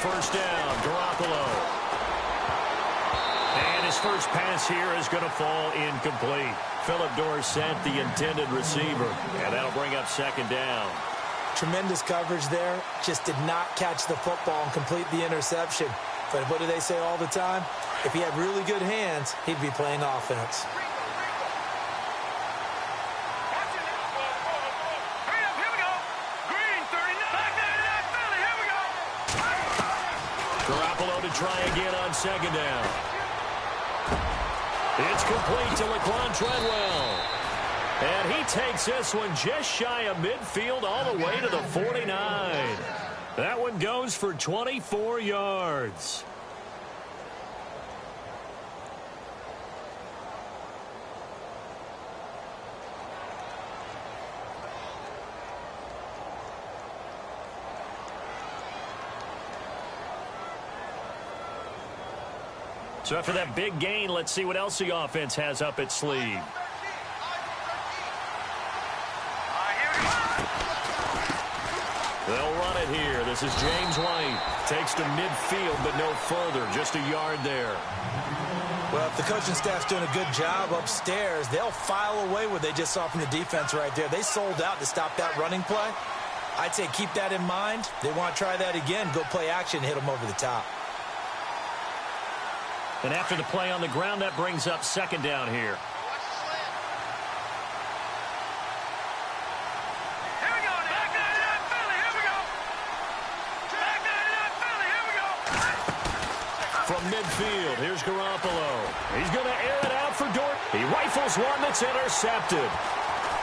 first down. Garoppolo. And his first pass here is going to fall incomplete. Philip Dorsett, the intended receiver. And that'll bring up second down. Tremendous coverage there. Just did not catch the football and complete the interception. But what do they say all the time? If he had really good hands, he'd be playing offense. Garoppolo to try again on second down. It's complete to Laquan Treadwell. And he takes this one just shy of midfield all the way to the 49. That one goes for 24 yards. So after that big gain, let's see what else the offense has up its sleeve. They'll run it here. This is James White. Takes to midfield, but no further. Just a yard there. Well, if the coaching staff's doing a good job upstairs, they'll file away what they just saw from the defense right there. They sold out to stop that running play. I'd say keep that in mind. They want to try that again. Go play action, hit them over the top. And after the play on the ground, that brings up second down here. From midfield, here's Garoppolo. He's going to air it out for Dort. He rifles one that's intercepted.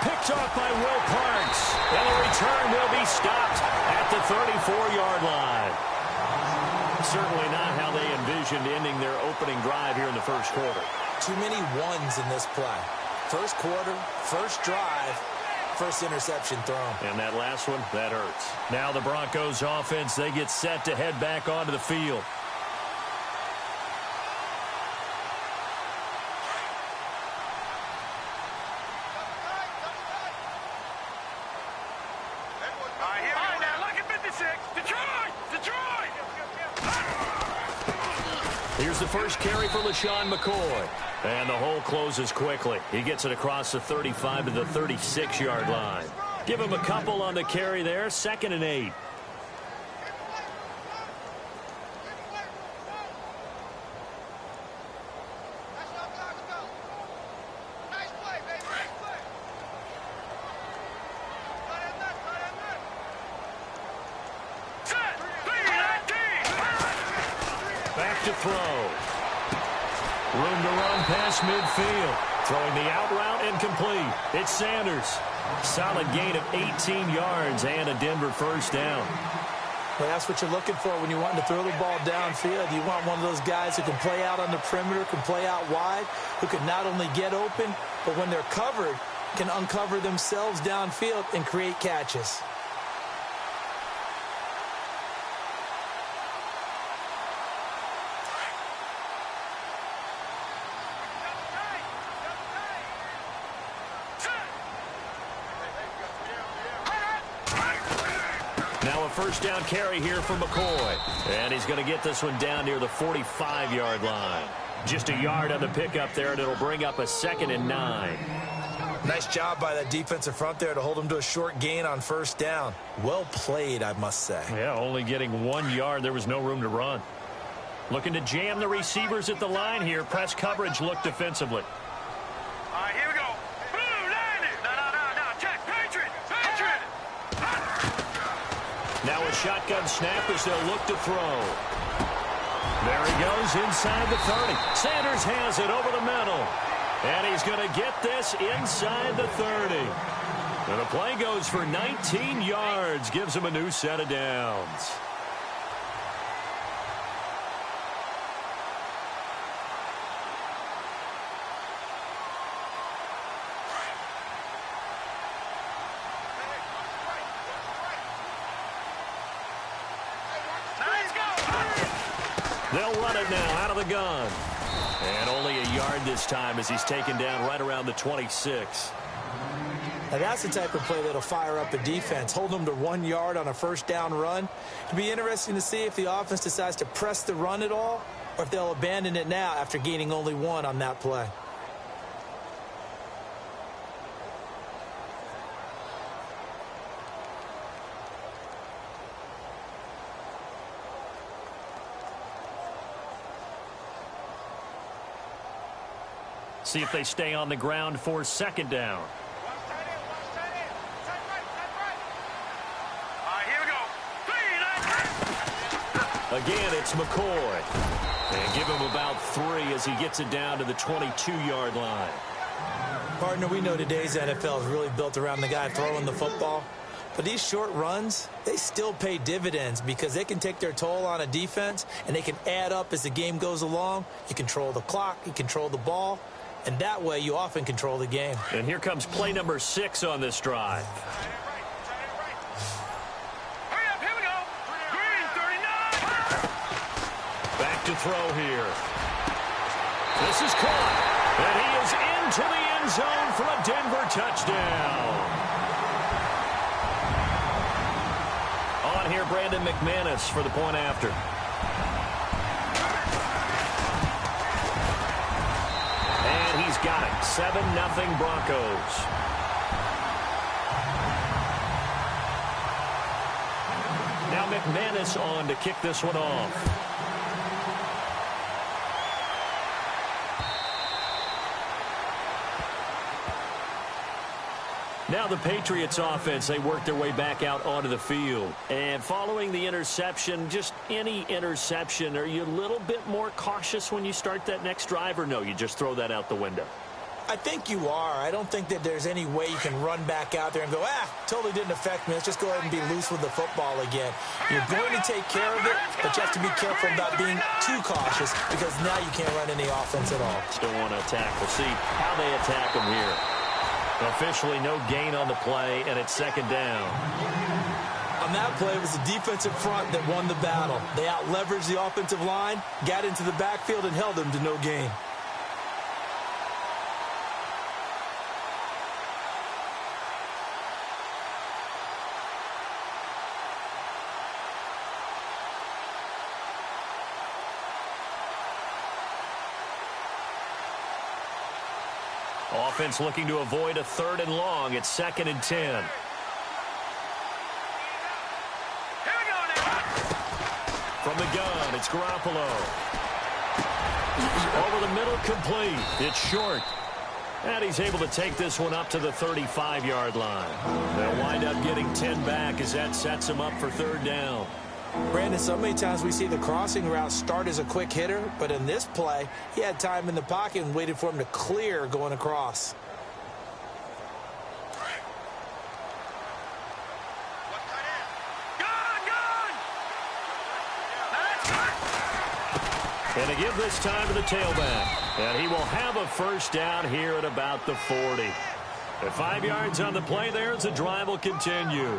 Picked off by Will Parks. And the return will be stopped at the 34-yard line. Certainly not how they envisioned ending their opening drive here in the first quarter. Too many ones in this play. First quarter, first drive, first interception thrown. And that last one, that hurts. Now the Broncos offense, they get set to head back onto the field. Here's the first carry for LaShawn McCoy. And the hole closes quickly. He gets it across the 35 to the 36-yard line. Give him a couple on the carry there. 2nd and 8. Back to throw. Room to run past midfield. Throwing the out route incomplete. It's Sanders. Solid gain of 18 yards and a Denver first down. Well, that's what you're looking for when you want to throw the ball downfield. You want one of those guys who can play out on the perimeter, can play out wide, who can not only get open, but when they're covered, can uncover themselves downfield and create catches. Now a first down carry here for McCoy. And he's going to get this one down near the 45-yard line. Just a yard on the pickup there, and it'll bring up a 2nd and 9. Nice job by that defensive front there to hold him to a short gain on first down. Well played, I must say. Yeah, only getting 1 yard. There was no room to run. Looking to jam the receivers at the line here. Press coverage look defensively. All right, here we go. Blue, landed. No. Check. Patriot. Now a shotgun snap as they'll look to throw. There he goes inside the 30. Sanders has it over the middle. And he's going to get this inside the 30. And the play goes for 19 yards. Gives him a new set of downs. They'll run it now out of the gun. And only a yard this time as he's taken down right around the 26. Now, that's the type of play that'll fire up a defense. Hold them to 1 yard on a first down run. It'll be interesting to see if the offense decides to press the run at all or if they'll abandon it now after gaining only 1 on that play. See if they stay on the ground for second down. Again, it's McCoy. And give him about 3 as he gets it down to the 22-yard line. Partner, we know today's NFL is really built around the guy throwing the football. But these short runs, they still pay dividends because they can take their toll on a defense and they can add up as the game goes along. You control the clock, you control the ball, and that way you often control the game. And here comes play number 6 on this drive. Back to throw here. This is caught. And he is into the end zone for a Denver touchdown. On here, Brandon McManus for the point after. And he's got it. 7-0 Broncos. Now McManus on to kick this one off. Now the Patriots offense, they work their way back out onto the field. And following the interception, just any interception, are you a little bit more cautious when you start that next drive, or no, you just throw that out the window? I think you are. I don't think that there's any way you can run back out there and go, totally didn't affect me. Let's just go ahead and be loose with the football again. You're going to take care of it, but you have to be careful about being too cautious because now you can't run any offense at all. Still want to attack. We'll see how they attack them here. Officially no gain on the play, and it's second down. On that play, it was the defensive front that won the battle. They out-leveraged the offensive line, got into the backfield, and held them to no gain. Offense looking to avoid a 3rd and long. It's 2nd and 10. From the gun, it's Garoppolo. Over the middle, complete. It's short. And he's able to take this one up to the 35-yard line. They'll wind up getting 10 back as that sets him up for 3rd down. Brandon, so many times we see the crossing route start as a quick hitter, but in this play, he had time in the pocket and waited for him to clear going across. And to give this time to the tailback. And he will have a first down here at about the 40. At 5 yards on the play there as the drive will continue.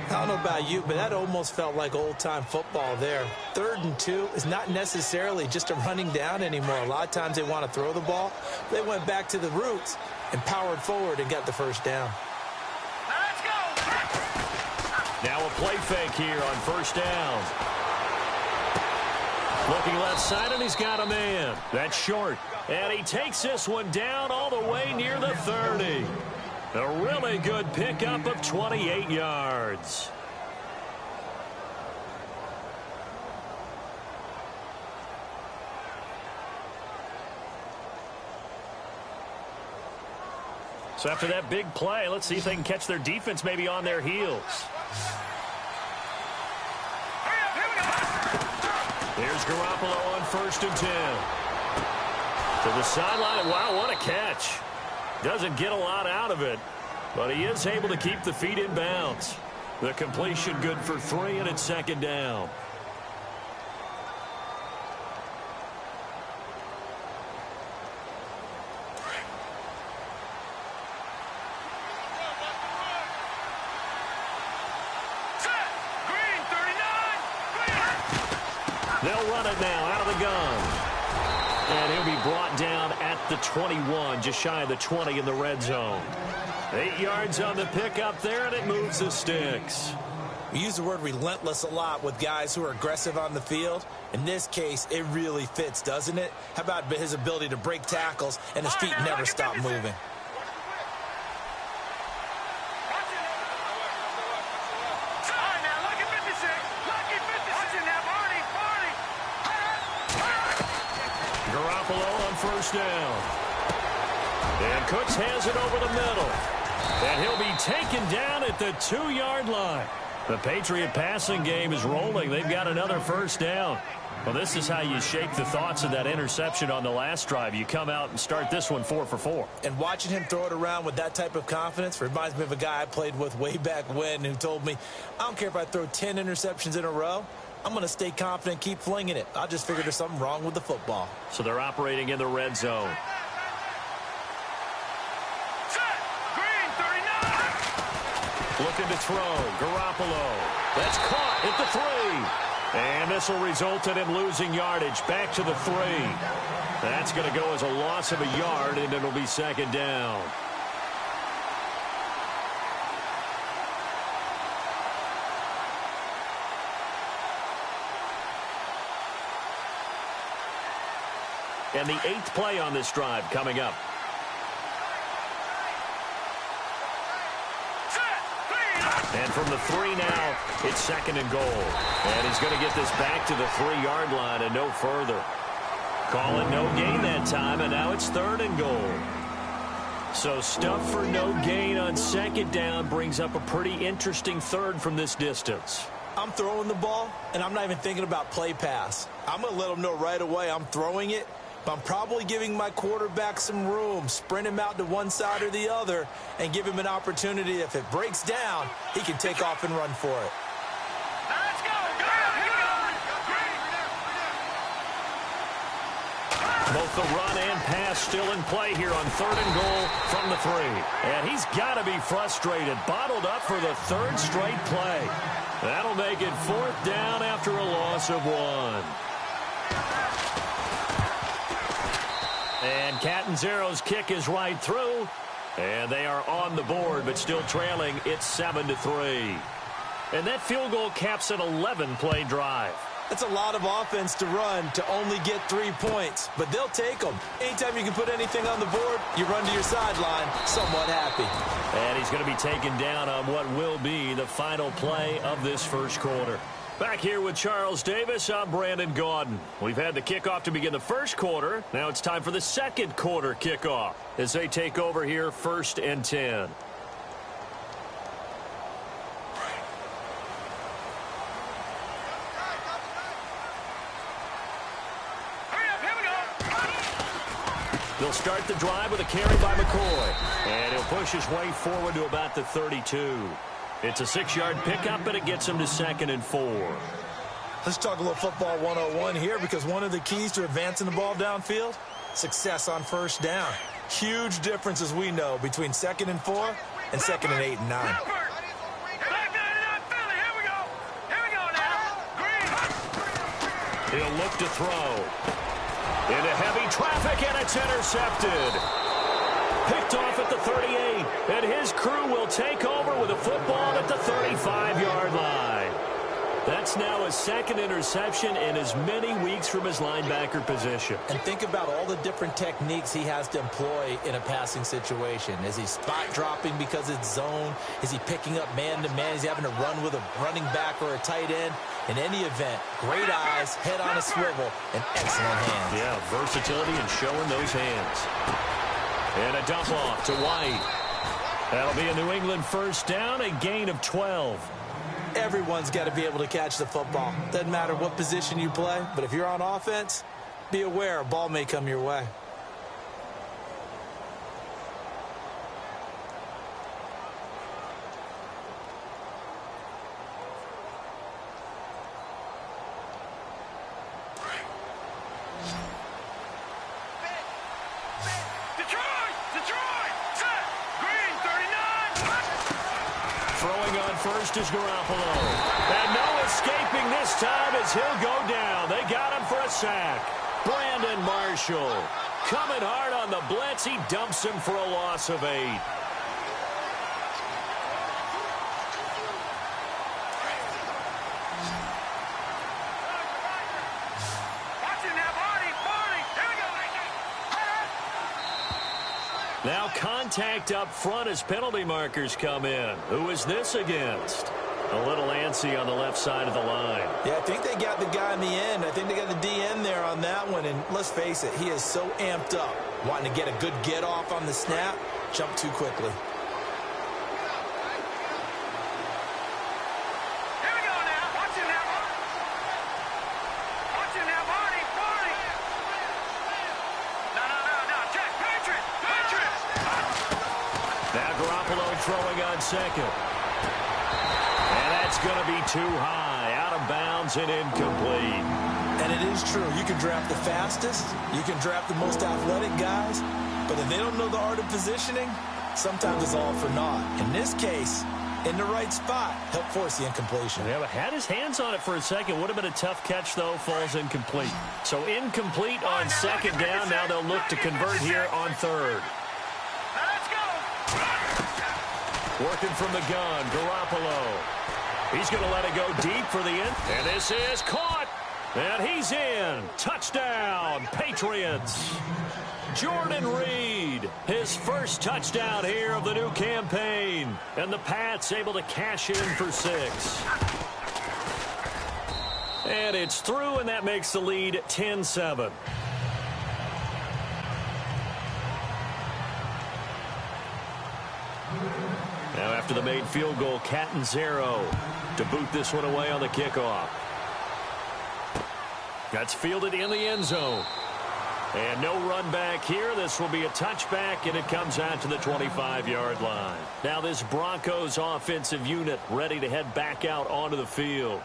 I don't know about you, but that almost felt like old-time football there. 3rd and 2 is not necessarily just a running down anymore. A lot of times they want to throw the ball. They went back to the roots and powered forward and got the first down. Let's go! Now a play fake here on first down. Looking left side, and he's got a man. That's short. And he takes this one down all the way near the 30. A really good pickup of 28 yards. So after that big play, let's see if they can catch their defense maybe on their heels. Here's Garoppolo on 1st and 10. To the sideline. Wow, what a catch. Doesn't get a lot out of it, but he is able to keep the feet in bounds. The completion good for 3, and it's 2nd down. They'll run it now out of the gun. And he'll be brought down at the 21, just shy of the 20 in the red zone. 8 yards on the pickup there, and it moves the sticks. We use the word relentless a lot with guys who are aggressive on the field. In this case, it really fits, doesn't it? How about his ability to break tackles and his feet never stop moving? Garoppolo on first down. And Cooks has it over the middle. And he'll be taken down at the 2-yard line. The Patriot passing game is rolling. They've got another first down. Well, this is how you shake the thoughts of that interception on the last drive. You come out and start this one 4 for 4. And watching him throw it around with that type of confidence reminds me of a guy I played with way back when who told me, I don't care if I throw 10 interceptions in a row. I'm going to stay confident, keep flinging it. I just figured there's something wrong with the football. So they're operating in the red zone. Looking to throw. Garoppolo. That's caught at the 3. And this will result in him losing yardage. Back to the 3. That's going to go as a loss of a yard, and it'll be second down. And the 8th play on this drive coming up. And from the 3 now, it's 2nd and goal. And he's going to get this back to the 3-yard line and no further. Call it no gain that time, and now it's 3rd and goal. So stuff for no gain on 2nd down brings up a pretty interesting 3rd from this distance. I'm throwing the ball, and I'm not even thinking about play pass. I'm going to let them know right away I'm throwing it. But I'm probably giving my quarterback some room, sprint him out to one side or the other, and give him an opportunity. If it breaks down, he can take off and run for it. Let's go. Both the run and pass still in play here on 3rd and goal from the 3. And he's got to be frustrated, bottled up for the 3rd straight play. That'll make it 4th down after a loss of 1. And Catanzaro's kick is right through. And they are on the board, but still trailing. It's 7-3. And that field goal caps an 11-play drive. That's a lot of offense to run to only get 3 points, but they'll take them. Anytime you can put anything on the board, you run to your sideline somewhat happy. And he's going to be taken down on what will be the final play of this first quarter. Back here with Charles Davis, I'm Brandon Gaudin. We've had the kickoff to begin the first quarter. Now it's time for the second quarter kickoff as they take over here 1st and 10. They'll start the drive with a carry by McCoy. And he'll push his way forward to about the 32. It's a 6-yard pickup, and it gets him to 2nd and 4. Let's talk a little football 101 here, because one of the keys to advancing the ball downfield, success on first down. Huge difference, as we know, between 2nd and 4 and 2nd and 8 and 9. He'll look to throw. Into heavy traffic, and it's intercepted. Picked off at the 38, and his crew will take over with a football at the 35-yard line. That's now his 2nd interception in as many weeks from his linebacker position. And think about all the different techniques he has to employ in a passing situation. Is he spot dropping because it's zone? Is he picking up man-to-man? Is he having to run with a running back or a tight end? In any event, great eyes, head on a swivel, and excellent hands. Yeah, versatility and showing those hands. And a dump off to White. That'll be a New England first down, a gain of 12. Everyone's got to be able to catch the football. Doesn't matter what position you play, but if you're on offense, be aware a ball may come your way. First is Garoppolo. And no escaping this time as he'll go down. They got him for a sack. Brandon Marshall Coming hard on the blitz. He dumps him for a loss of 8. Now contact up front as penalty markers come in. Who is this against? A little antsy on the left side of the line. Yeah, I think they got the guy in the end. I think they got the DN there on that one. And let's face it, he is so amped up, wanting to get a good get off on the snap, jump too quickly. Throwing on second. And that's going to be too high. Out of bounds and incomplete. And it is true. You can draft the fastest. You can draft the most athletic guys. But if they don't know the art of positioning, sometimes it's all for naught. In this case, in the right spot, help force the incompletion. Yeah, but had his hands on it for a second. Would have been a tough catch, though. Falls incomplete. So incomplete on second down. Now they'll look to convert here on third. Working from the gun, Garoppolo. He's going to let it go deep for the end. And this is caught. And he's in. Touchdown, Patriots. Jordan Reed, his first touchdown here of the new campaign. And the Pats able to cash in for 6. And it's through, and that makes the lead 10-7. Now after the made field goal, Catanzaro to boot this one away on the kickoff. That's fielded in the end zone. And no run back here. This will be a touchback, and it comes out to the 25-yard line. Now this Broncos offensive unit ready to head back out onto the field.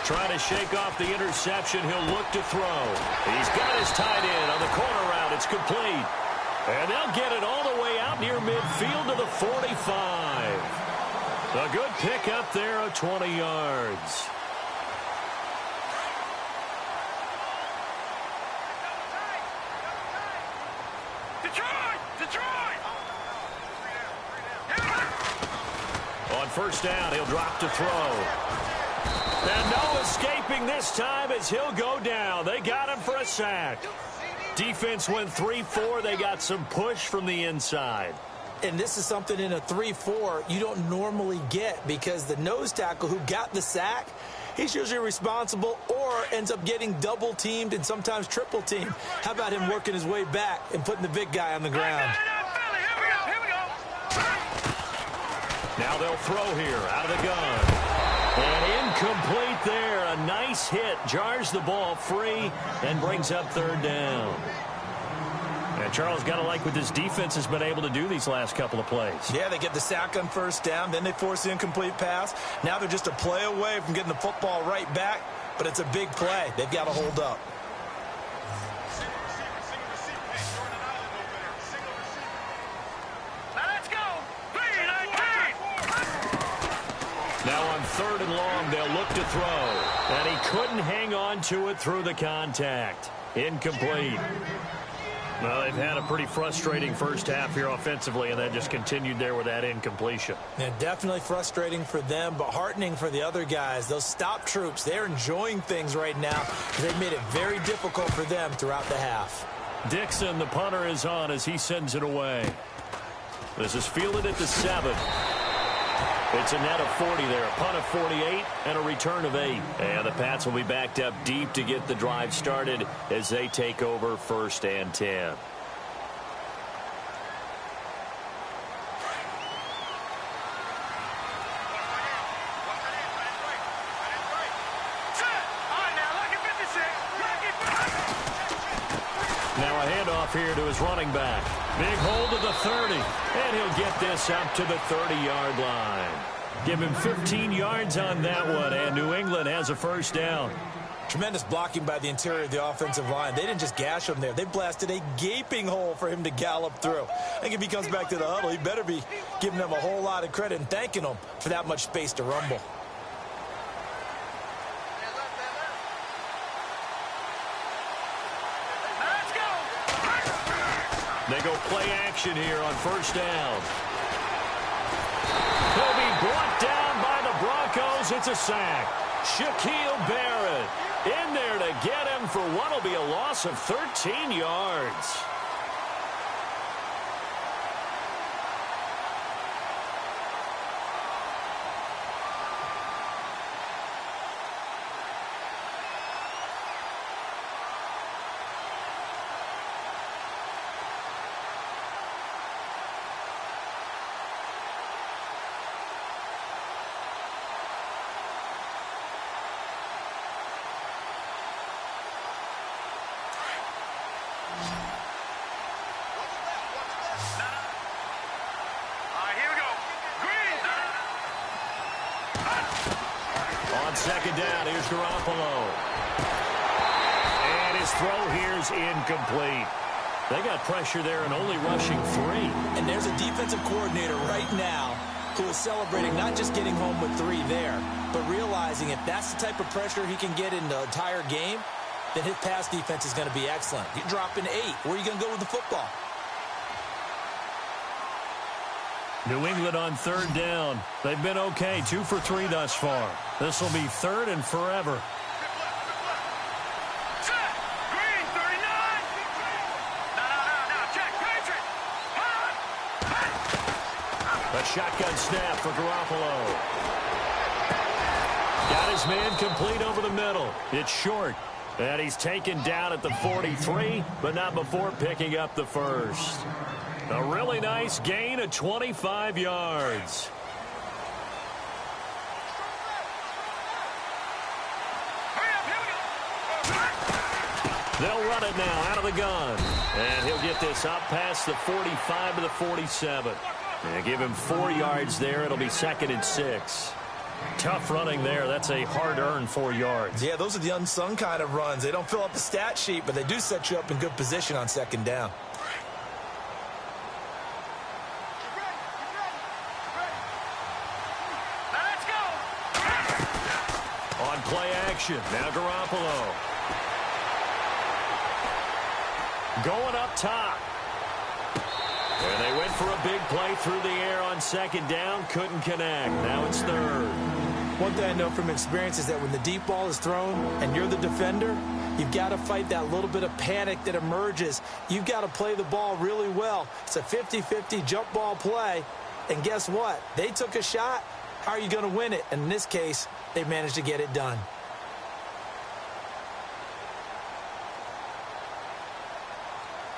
Trying to shake off the interception. He'll look to throw. He's got his tight end on the corner route. It's complete. And they'll get it all the way out near midfield to the 45. A good pick up there of 20 yards. Detroit! On first down, he'll drop to throw. And no escaping this time as he'll go down. They got him for a sack. Defense went 3-4. They got some push from the inside. And this is something in a 3-4 you don't normally get, because the nose tackle who got the sack, he's usually responsible or ends up getting double teamed and sometimes triple teamed. How about him working his way back and putting the big guy on the ground? Now they'll throw here out of the gun. And incomplete there. A nice hit. Jars the ball free and brings up third down. And Charles, got to like what this defense has been able to do these last couple of plays. Yeah, they get the sack on first down. Then they force the incomplete pass. Now they're just a play away from getting the football right back. But it's a big play. They've got to hold up. Now on third and long, they'll look to throw. And he couldn't hang on to it through the contact. Incomplete. Well, they've had a pretty frustrating first half here offensively, and then just continued there with that incompletion. Yeah, definitely frustrating for them, but heartening for the other guys. Those stop troops, they're enjoying things right now. They've made it very difficult for them throughout the half. Dixon, the punter, is on as he sends it away. This is fielded at the 7. It's a net of 40 there, a punt of 48 and a return of 8. And the Pats will be backed up deep to get the drive started as they take over first and 10. Now a handoff here to his running back. Big hold of the 30. And he'll get this up to the 30-yard line. Give him 15 yards on that one, and New England has a first down. Tremendous blocking by the interior of the offensive line. They didn't just gash him there. They blasted a gaping hole for him to gallop through. I think if he comes back to the huddle, he better be giving them a whole lot of credit and thanking them for that much space to rumble. They go play action here on first down. He'll be brought down by the Broncos. It's a sack. Shaquille Barrett in there to get him for what will be a loss of 13 yards. Second down, here's Garoppolo. And his throw here's incomplete. They got pressure there and only rushing 3. And there's a defensive coordinator right now who is celebrating not just getting home with 3 there, but realizing if that's the type of pressure he can get in the entire game, then his pass defense is going to be excellent. You're dropping 8. Where are you going to go with the football? New England on third down. They've been okay, 2 for 3 thus far. This will be third and forever. Green, 39. No, check, Patriot. A shotgun snap for Garoppolo. Got his man complete over the middle. It's short. And he's taken down at the 43, but not before picking up the first. A really nice gain of 25 yards. They'll run it now out of the gun. And he'll get this up past the 45 to the 47. And give him 4 yards there. It'll be 2nd and 6. Tough running there. That's a hard-earned 4 yards. Yeah, those are the unsung kind of runs. They don't fill up the stat sheet, but they do set you up in good position on second down. On play action, now Garoppolo. Going up top. And they went for a big play through the air on second down. Couldn't connect. Now it's third. One thing I know from experience is that when the deep ball is thrown and you're the defender, you've got to fight that little bit of panic that emerges. You've got to play the ball really well. It's a 50-50 jump ball play. And guess what? They took a shot. How are you going to win it? And in this case, they managed to get it done.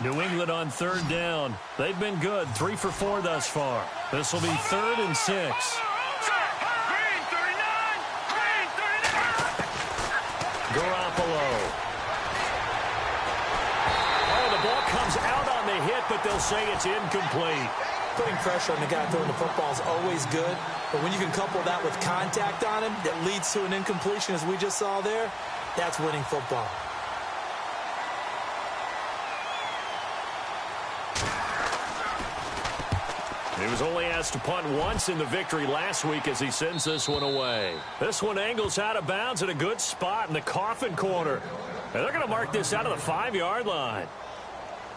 New England on third down. They've been good, 3 for 4 thus far. This will be 3rd and 6. Green, 39. Green, 39. Garoppolo. Oh, the ball comes out on the hit, but they'll say it's incomplete. Putting pressure on the guy throwing the football is always good, but when you can couple that with contact on him that leads to an incompletion, as we just saw there, that's winning football. He was only asked to punt once in the victory last week as he sends this one away. This one angles out of bounds at a good spot in the coffin corner. And they're going to mark this out of the 5-yard line.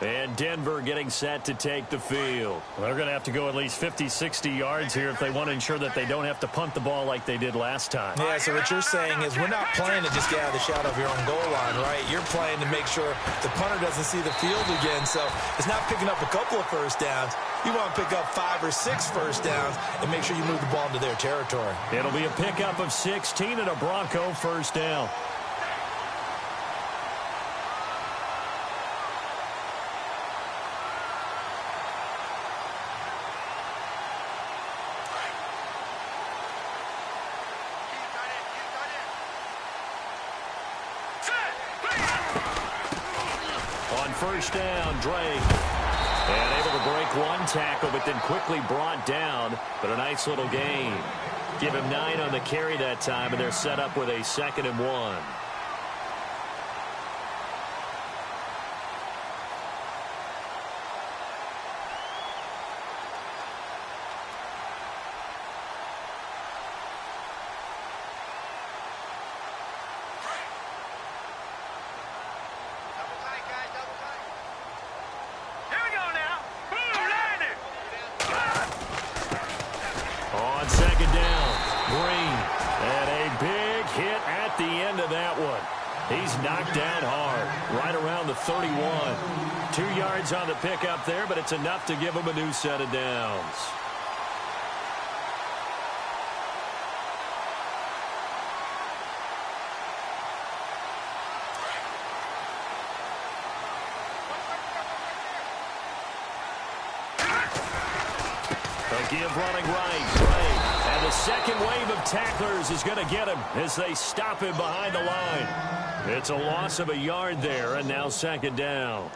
And Denver getting set to take the field. Well, they're going to have to go at least 50, 60 yards here if they want to ensure that they don't have to punt the ball like they did last time. Yeah, so what you're saying is we're not playing to just get out of the shadow of your own goal line, right? You're playing to make sure the punter doesn't see the field again. So it's not picking up a couple of first downs. You want to pick up 5 or 6 first downs and make sure you move the ball into their territory. It'll be a pickup of 16 and a Bronco first down. First down, Drake. And able to break one tackle, but then quickly brought down. But a nice little gain. Give him 9 on the carry that time, and they're set up with a 2nd and 1. he's knocked down hard, right around the 31. 2 yards on the pickup there, but it's enough to give him a new set of downs. They'll give running right. And the second wave of tacklers is going to get him as they stop him behind the line. It's a loss of a yard there, and now second down.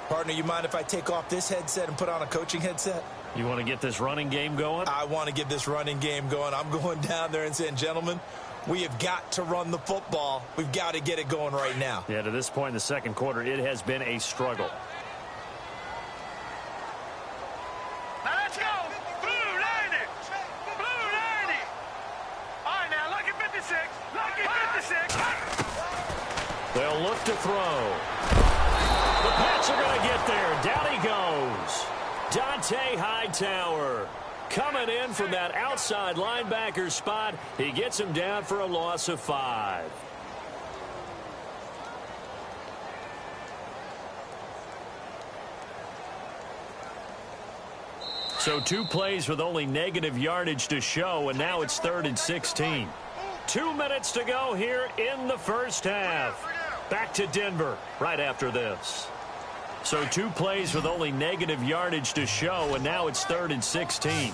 Partner, you mind if I take off this headset and put on a coaching headset? You want to get this running game going? I want to get this running game going. I'm going down there and saying, gentlemen, we have got to run the football. We've got to get it going right now. Yeah, to this point in the second quarter, it has been a struggle. Now let's go. Blue 90. Blue 90. All right, now, lucky 56. Lucky 56. They'll look to throw. The Pats are going to get there. Down he goes. Dante Hightower coming in from that outside linebacker spot. He gets him down for a loss of 5. So 2 plays with only negative yardage to show, and now it's 3rd and 16. 2 minutes to go here in the first half. Back to Denver right after this. So 2 plays with only negative yardage to show, and now it's 3rd and 16.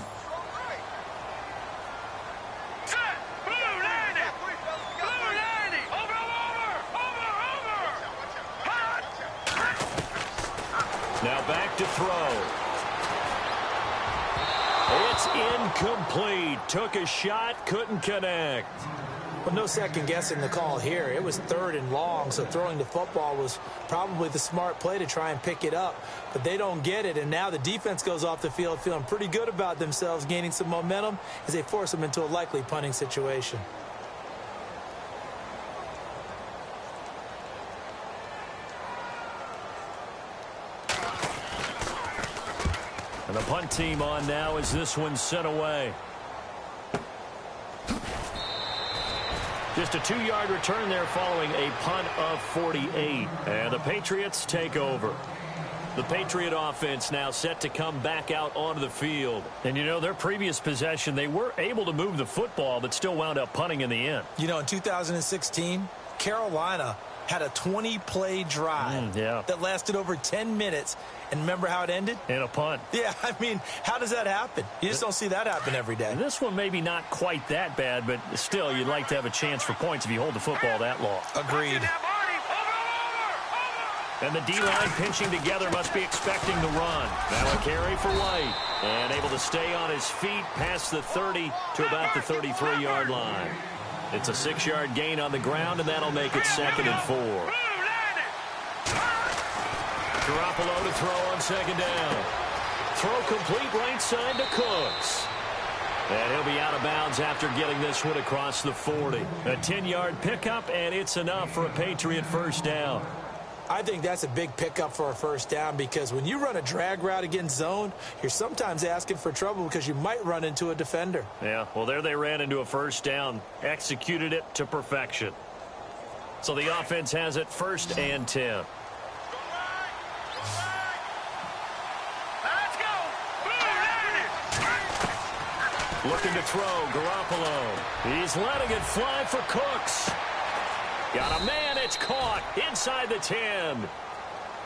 Now back to throw. It's incomplete. Took a shot, couldn't connect. Well, no second guessing the call here. It was 3rd and long, so throwing the football was probably the smart play to try and pick it up. But they don't get it, and now the defense goes off the field feeling pretty good about themselves, gaining some momentum as they force them into a likely punting situation. And the punt team on now as this one's sent away. Just a 2-yard return there following a punt of 48. And the Patriots take over. The Patriot offense now set to come back out onto the field. And, you know, their previous possession, they were able to move the football, but still wound up punting in the end. You know, in 2016, Carolina had a 20-play drive that lasted over 10 minutes. And remember how it ended? In a punt. Yeah, I mean, how does that happen? You just don't see that happen every day. This one maybe not quite that bad, but still, you'd like to have a chance for points if you hold the football that long. Agreed. And the D-line pinching together must be expecting the run. Now a carry for White. And able to stay on his feet past the 30 to about the 33-yard line. It's a 6-yard gain on the ground, and that'll make it 2nd and 4. Garoppolo to throw on 2nd down. Throw complete right side to Cooks. And he'll be out of bounds after getting this one across the 40. A 10-yard pickup, and it's enough for a Patriot first down. I think that's a big pickup for a first down because when you run a drag route against zone, you're sometimes asking for trouble because you might run into a defender. Yeah, well, there they ran into a first down, executed it to perfection. So the offense has it 1st and 10. Looking to throw, Garoppolo. He's letting it fly for Cooks. Got a man, it's caught inside the 10.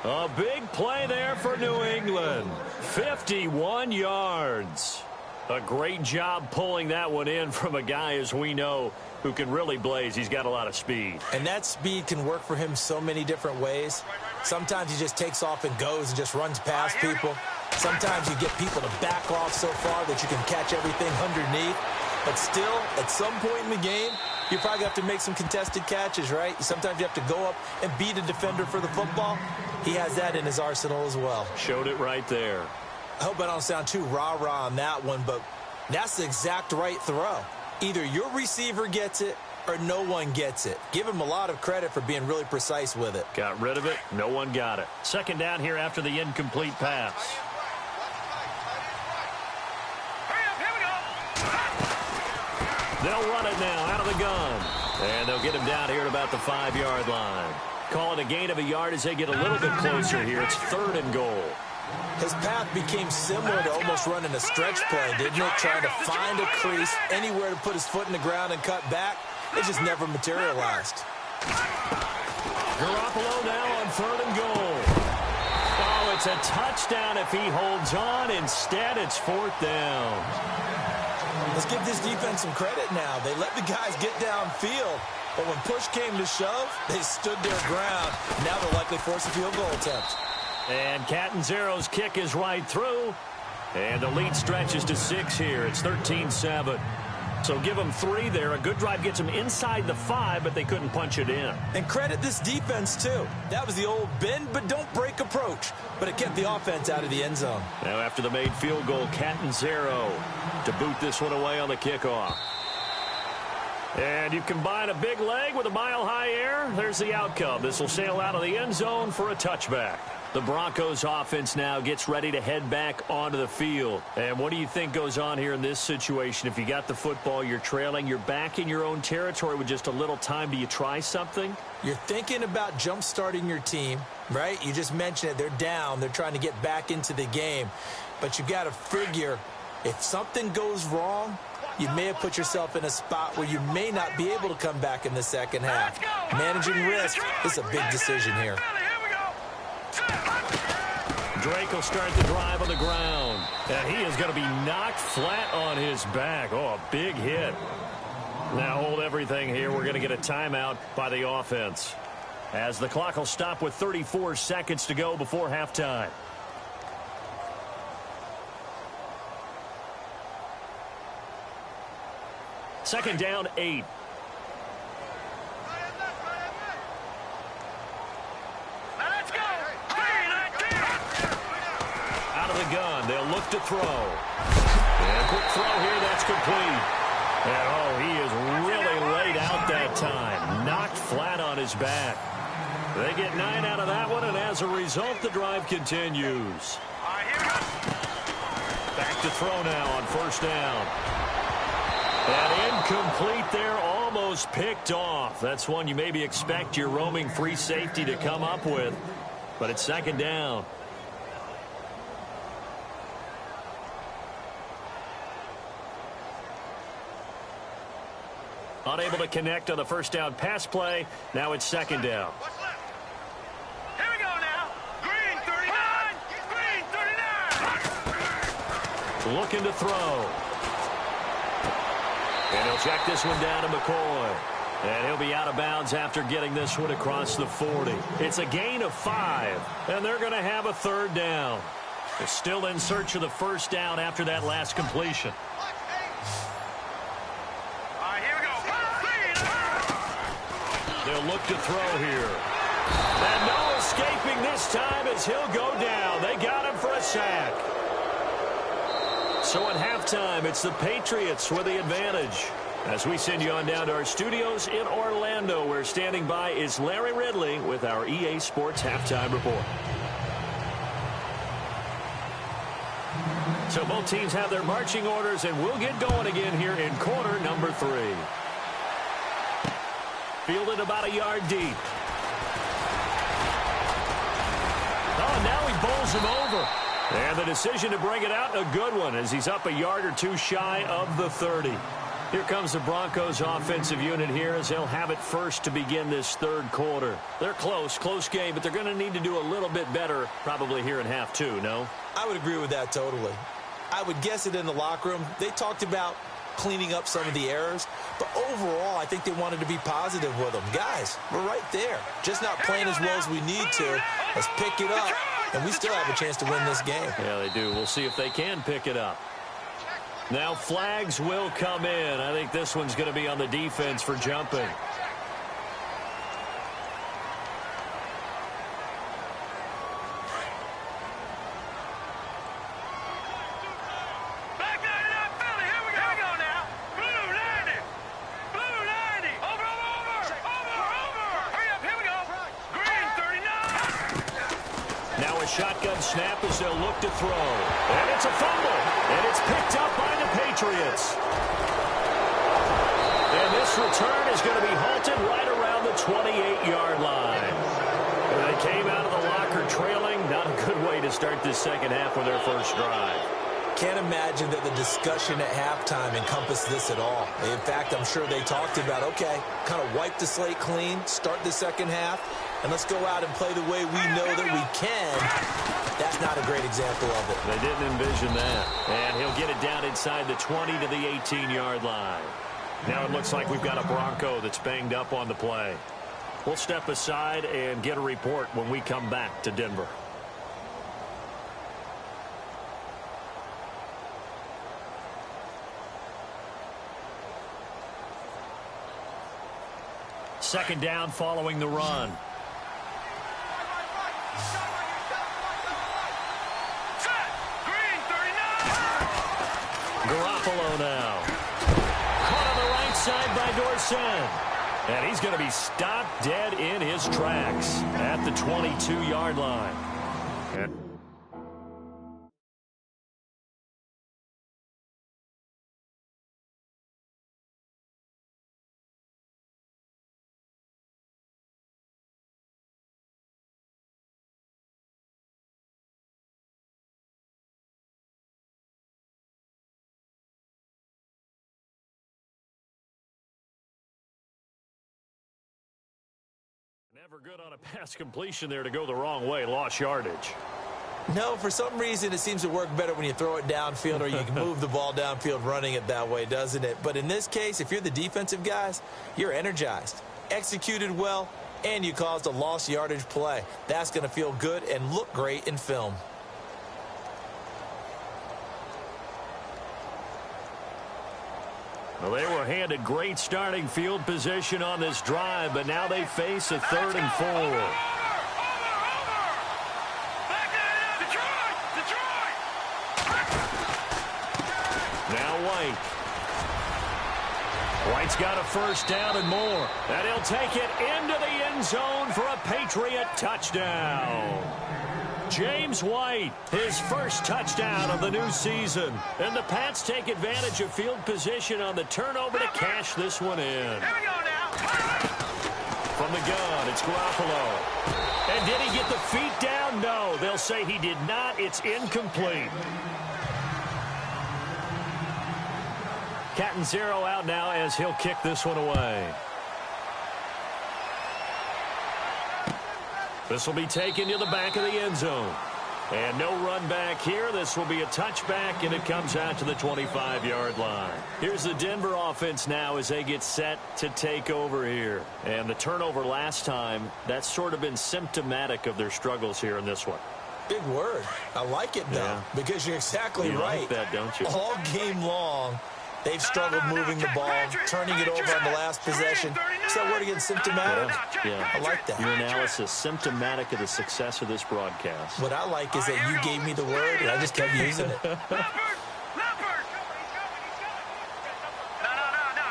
A big play there for New England. 51 yards. A great job pulling that one in from a guy, as we know, who can really blaze. He's got a lot of speed. And that speed can work for him so many different ways. Sometimes he just takes off and goes and just runs past people. Sometimes you get people to back off so far that you can catch everything underneath. But still, at some point in the game, you probably have to make some contested catches, right? Sometimes you have to go up and beat a defender for the football. He has that in his arsenal as well. Showed it right there. I hope I don't sound too rah-rah on that one, but that's the exact right throw. Either your receiver gets it or no one gets it. Give him a lot of credit for being really precise with it. Got rid of it. No one got it. 2nd down here after the incomplete pass. They'll run it now out of the gun. And they'll get him down here at about the 5-yard line. Call it a gain of a yard as they get a little bit closer here. It's 3rd and goal. His path became similar to almost running a stretch play, didn't it? Trying to find a crease, anywhere to put his foot in the ground and cut back. It just never materialized. Garoppolo now on 3rd and goal. Oh, it's a touchdown if he holds on. Instead, it's 4th down. Let's give this defense some credit now. They let the guys get downfield, but when push came to shove, they stood their ground. Now they'll likely force a field goal attempt. And Catanzaro's kick is right through. And the lead stretches to 6 here. It's 13-7. So give them 3 there. A good drive gets them inside the 5, but they couldn't punch it in. And credit this defense, too. That was the old bend but don't break approach. But it kept the offense out of the end zone. Now after the made field goal, Catanzaro to boot this one away on the kickoff. And you combine a big leg with a mile-high air. There's the outcome. This will sail out of the end zone for a touchback. The Broncos offense now gets ready to head back onto the field. And what do you think goes on here in this situation? If you got the football, you're trailing, you're back in your own territory with just a little time. Do you try something? You're thinking about jump-starting your team, right? You just mentioned it. They're down. They're trying to get back into the game. But you got to figure if something goes wrong, you may have put yourself in a spot where you may not be able to come back in the second half. Managing risk is a big decision here. Drake will start the drive on the ground. And he is going to be knocked flat on his back. Oh, a big hit. Now hold everything here. We're going to get a timeout by the offense, as the clock will stop with 34 seconds to go before halftime. Second down, 8. Out of the gun, they'll look to throw. And a quick throw here, that's complete. And oh, he is really laid out that time. Knocked flat on his back. They get 9 out of that one, and as a result, the drive continues. Back to throw now on 1st down. And incomplete there, almost picked off. That's one you maybe expect your roaming free safety to come up with. But it's 2nd down. Unable to connect on the 1st down pass play. Now it's 2nd down. Here we go now. Green 39. Green 39. Looking to throw. And he'll check this one down to McCoy. And he'll be out of bounds after getting this one across the 40. It's a gain of 5. And they're going to have a 3rd down. They're still in search of the 1st down after that last completion. They'll look to throw here. And no escaping this time as he'll go down. They got him for a sack. So at halftime, it's the Patriots with the advantage. As we send you on down to our studios in Orlando, where standing by is Larry Ridley with our EA Sports Halftime Report. So both teams have their marching orders, and we'll get going again here in quarter number 3. Fielded about a yard deep. Oh, now he bowls him over. And the decision to bring it out, a good one, as he's up a yard or 2 shy of the 30. Here comes the Broncos offensive unit here as they'll have it first to begin this 3rd quarter. They're close game, but they're going to need to do a little bit better probably here in half 2, no? I would agree with that totally. I would guess it in the locker room. They talked about cleaning up some of the errors, but overall, I think they wanted to be positive with them. Guys, we're right there. Just not playing as well as we need to. Let's pick it up, and we still have a chance to win this game. Yeah, they do. We'll see if they can pick it up. Now flags will come in. I think this one's going to be on the defense for jumping. Shotgun snap as they'll look to throw. And it's a fumble. And it's picked up by the Patriots. And this return is going to be home. start this second half with their first drive. Can't imagine that the discussion at halftime encompassed this at all. In fact, I'm sure they talked about, okay, kind of wipe the slate clean, start the second half, and let's go out and play the way we know that we can. That's not a great example of it. They didn't envision that. And he'll get it down inside the 20 to the 18-yard line. Now it looks like we've got a Bronco that's banged up on the play. We'll step aside and get a report when we come back to Denver. Second down following the run. Garoppolo now. Caught on the right side by Dorsett. And he's going to be stopped dead in his tracks at the 22-yard line. And never good on a pass completion there to go the wrong way. Lost yardage. No, for some reason it seems to work better when you throw it downfield or you can move the ball downfield running it that way, doesn't it? But in this case, if you're the defensive guys, you're energized, executed well, and you caused a lost yardage play. That's going to feel good and look great in film. Well, they were handed great starting field position on this drive, but now they face a 3rd and 4. Now White. White's got a first down and more. And he'll take it into the end zone for a Patriot touchdown. James White, his first touchdown of the new season. And the Pats take advantage of field position on the turnover to cash this one in. Here we go now. From the gun, it's Garoppolo. And did he get the feet down? No, they'll say he did not. It's incomplete. Catanzaro out now as he'll kick this one away. This will be taken to the back of the end zone. And no run back here. This will be a touchback, and it comes out to the 25-yard line. Here's the Denver offense now as they get set to take over here. And the turnover last time, that's sort of been symptomatic of their struggles here in this one. Big word. I like it, though, because you're exactly right. You like that, don't you? All game long, they've struggled moving the ball, turning it over on the last possession. Is that word again, symptomatic? Yeah. I like that. Your analysis, symptomatic of the success of this broadcast. What I like is that you gave me the word, and I just kept using it. No,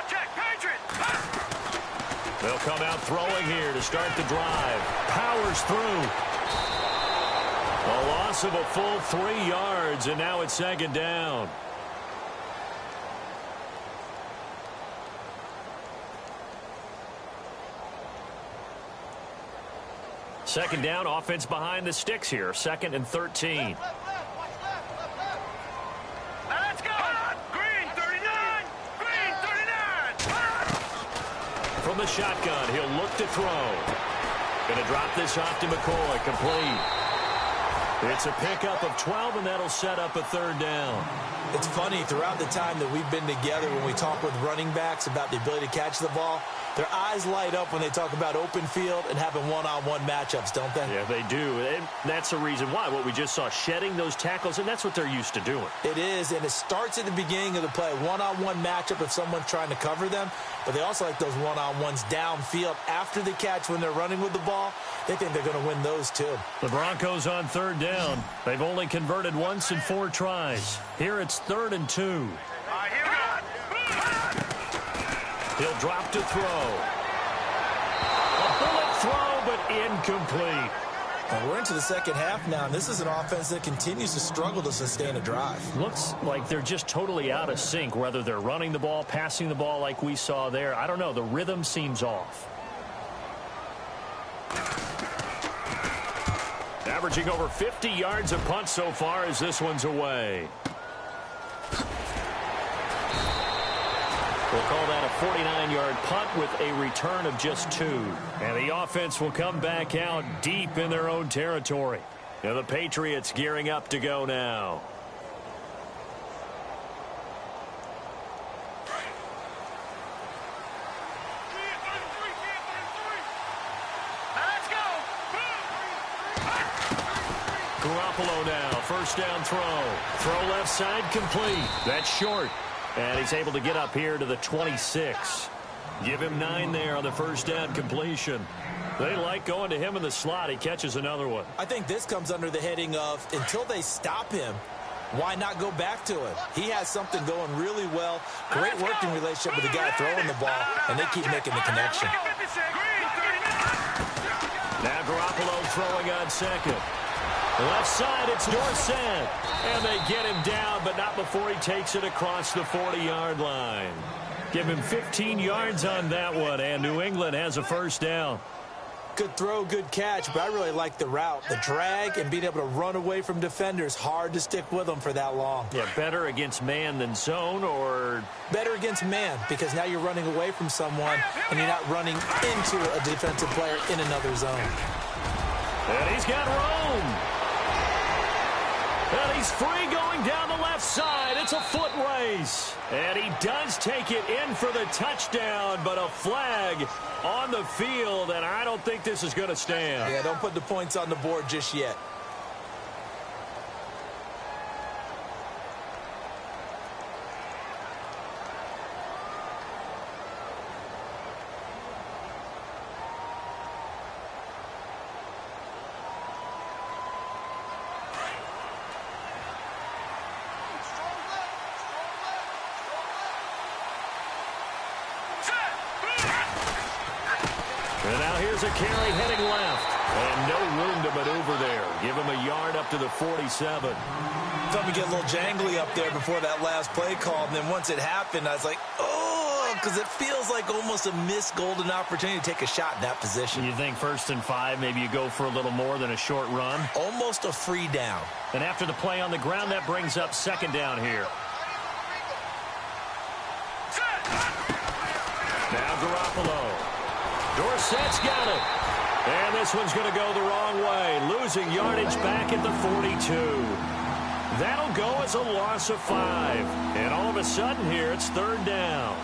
check, Patriot. They'll come out throwing here to start the drive. Powers through. A loss of a full 3 yards, and now it's second down. Second down, offense behind the sticks here. 2nd and 13. Let's go. Green 39. Green 39. From the shotgun, he'll look to throw. Going to drop this off to McCoy. Complete. It's a pickup of 12, and that'll set up a 3rd down. It's funny, throughout the time that we've been together, when we talk with running backs about the ability to catch the ball, their eyes light up when they talk about open field and having one-on-one matchups, don't they? Yeah, they do. And that's the reason why. What we just saw, shedding those tackles, and that's what they're used to doing. It is, and it starts at the beginning of the play. One-on-one matchup if someone's trying to cover them, but they also like those one-on-ones downfield after the catch when they're running with the ball. They think they're going to win those, too. The Broncos on 3rd down. They've only converted once in 4 tries. Here it's 3rd and 2. All right, here we go. He'll drop to throw. A bullet throw, but incomplete. Well, we're into the second half now, and this is an offense that continues to struggle to sustain a drive. Looks like they're just totally out of sync, whether they're running the ball, passing the ball like we saw there. I don't know. The rhythm seems off. Averaging over 50 yards a punt so far as this one's away. We'll call that a 49-yard punt with a return of just 2. And the offense will come back out deep in their own territory. Now the Patriots gearing up to go now. Garoppolo now, first down throw. Throw left side complete. That's short. And he's able to get up here to the 26. Give him 9 there on the first down completion. They like going to him in the slot. He catches another one. I think this comes under the heading of until they stop him, why not go back to him? He has something going really well. Great working relationship with the guy throwing the ball, and they keep making the connection. Now Garoppolo throwing on second. Left side, it's Dorsett. And they get him down, but not before he takes it across the 40-yard line. Give him 15 yards on that one, and New England has a first down. Good throw, good catch, but I really like the route. The drag and being able to run away from defenders. Hard to stick with them for that long. Yeah, better against man than zone, or? Better against man, because now you're running away from someone, and you're not running into a defensive player in another zone. And he's got room. And he's free going down the left side. It's a foot race. And he does take it in for the touchdown, but a flag on the field, and I don't think this is going to stand. Yeah, don't put the points on the board just yet. And now here's a carry heading left. And no room to maneuver there. Give him a yard up to the 47. Thought we get a little jangly up there before that last play call. And then once it happened, I was like, oh, because it feels like almost a missed golden opportunity to take a shot in that position. You think 1st and 5, maybe you go for a little more than a short run? Almost a free down. And after the play on the ground, that brings up 2nd down here. Now Garoppolo. Dorsett's got it. And this one's going to go the wrong way. Losing yardage back at the 42. That'll go as a loss of 5. And all of a sudden here, it's 3rd down.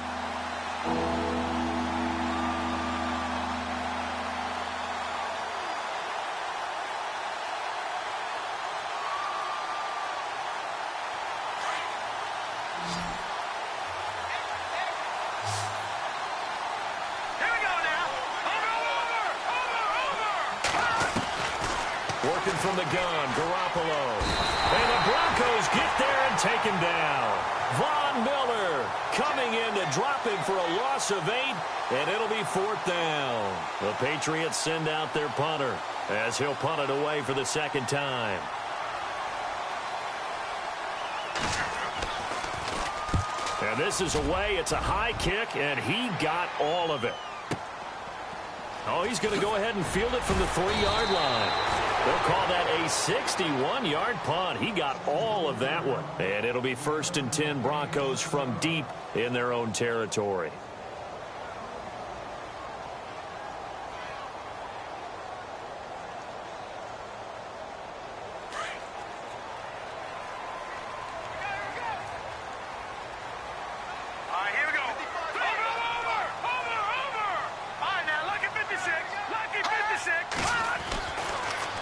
Working from the gun, Garoppolo. And the Broncos get there and take him down. Von Miller coming in to drop him for a loss of 8, and it'll be 4th down. The Patriots send out their punter as he'll punt it away for the 2nd time. And this is away. It's a high kick, and he got all of it. Oh, he's going to go ahead and field it from the 3-yard line. They'll call that a 61-yard punt. He got all of that one. And it'll be 1st and 10 Broncos from deep in their own territory.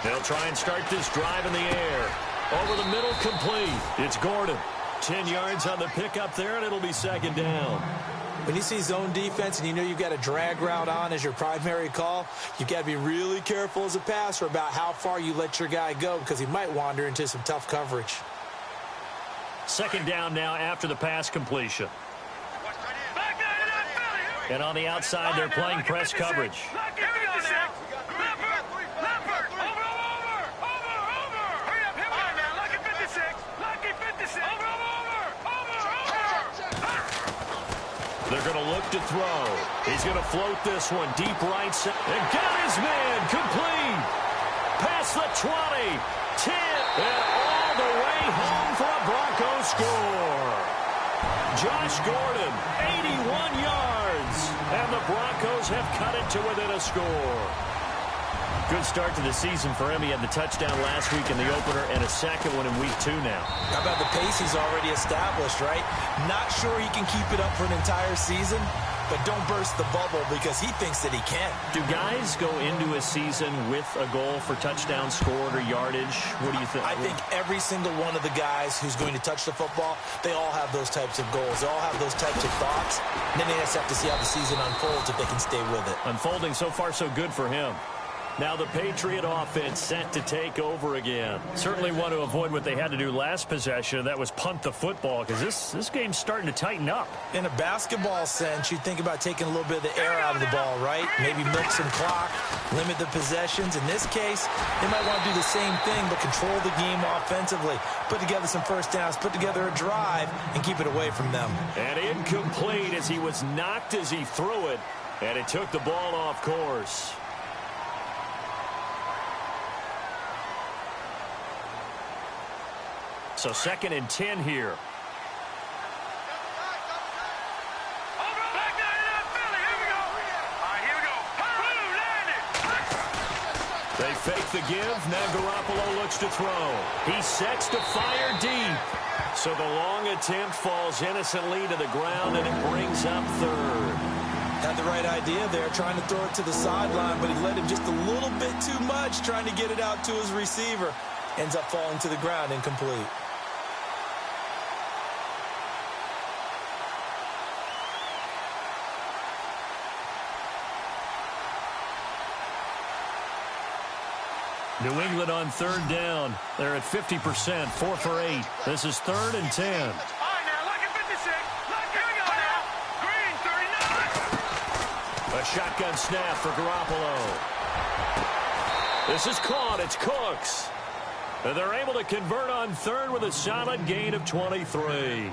They'll try and start this drive in the air. Over the middle, complete. It's Gordon. 10 yards on the pickup there, and it'll be 2nd down. When you see zone defense and you know you've got a drag route on as your primary call, you've got to be really careful as a passer about how far you let your guy go because he might wander into some tough coverage. 2nd down now after the pass completion. And on the outside, they're playing press coverage. They're going to look to throw. He's going to float this one deep right side. And got his man complete. Past the 20, 10, and all the way home for a Broncos score. Josh Gordon, 81 yards, and the Broncos have cut it to within a score. Good start to the season for him. He had the touchdown last week in the opener and a second one in week 2 now. How about the pace he's already established, right? Not sure he can keep it up for an entire season, but don't burst the bubble because he thinks that he can. Do guys go into a season with a goal for touchdown scored or yardage? What do you think? I think every single one of the guys who's going to touch the football, they all have those types of goals. They all have those types of thoughts. And then they just have to see how the season unfolds if they can stay with it. Unfolding so far so good for him. Now the Patriot offense set to take over again. Certainly want to avoid what they had to do last possession. That was punt the football because this game's starting to tighten up. In a basketball sense, you think about taking a little bit of the air out of the ball, right? Maybe milk some clock, limit the possessions. In this case, they might want to do the same thing but control the game offensively. Put together some first downs, put together a drive, and keep it away from them. And incomplete as he was knocked as he threw it, and it took the ball off course. So 2nd and 10 here. They fake the give. Now Garoppolo looks to throw. He sets to fire deep. So the long attempt falls innocently to the ground, and it brings up 3rd. Had the right idea there, trying to throw it to the sideline, but he led him just a little bit too much, trying to get it out to his receiver. Ends up falling to the ground, incomplete. New England on 3rd down. They're at 50%, 4 for 8. This is 3rd and 10. All right, now, look at 56. Look, here we go now. Green, 39. A shotgun snap for Garoppolo. This is caught. It's Cooks. And they're able to convert on 3rd with a solid gain of 23.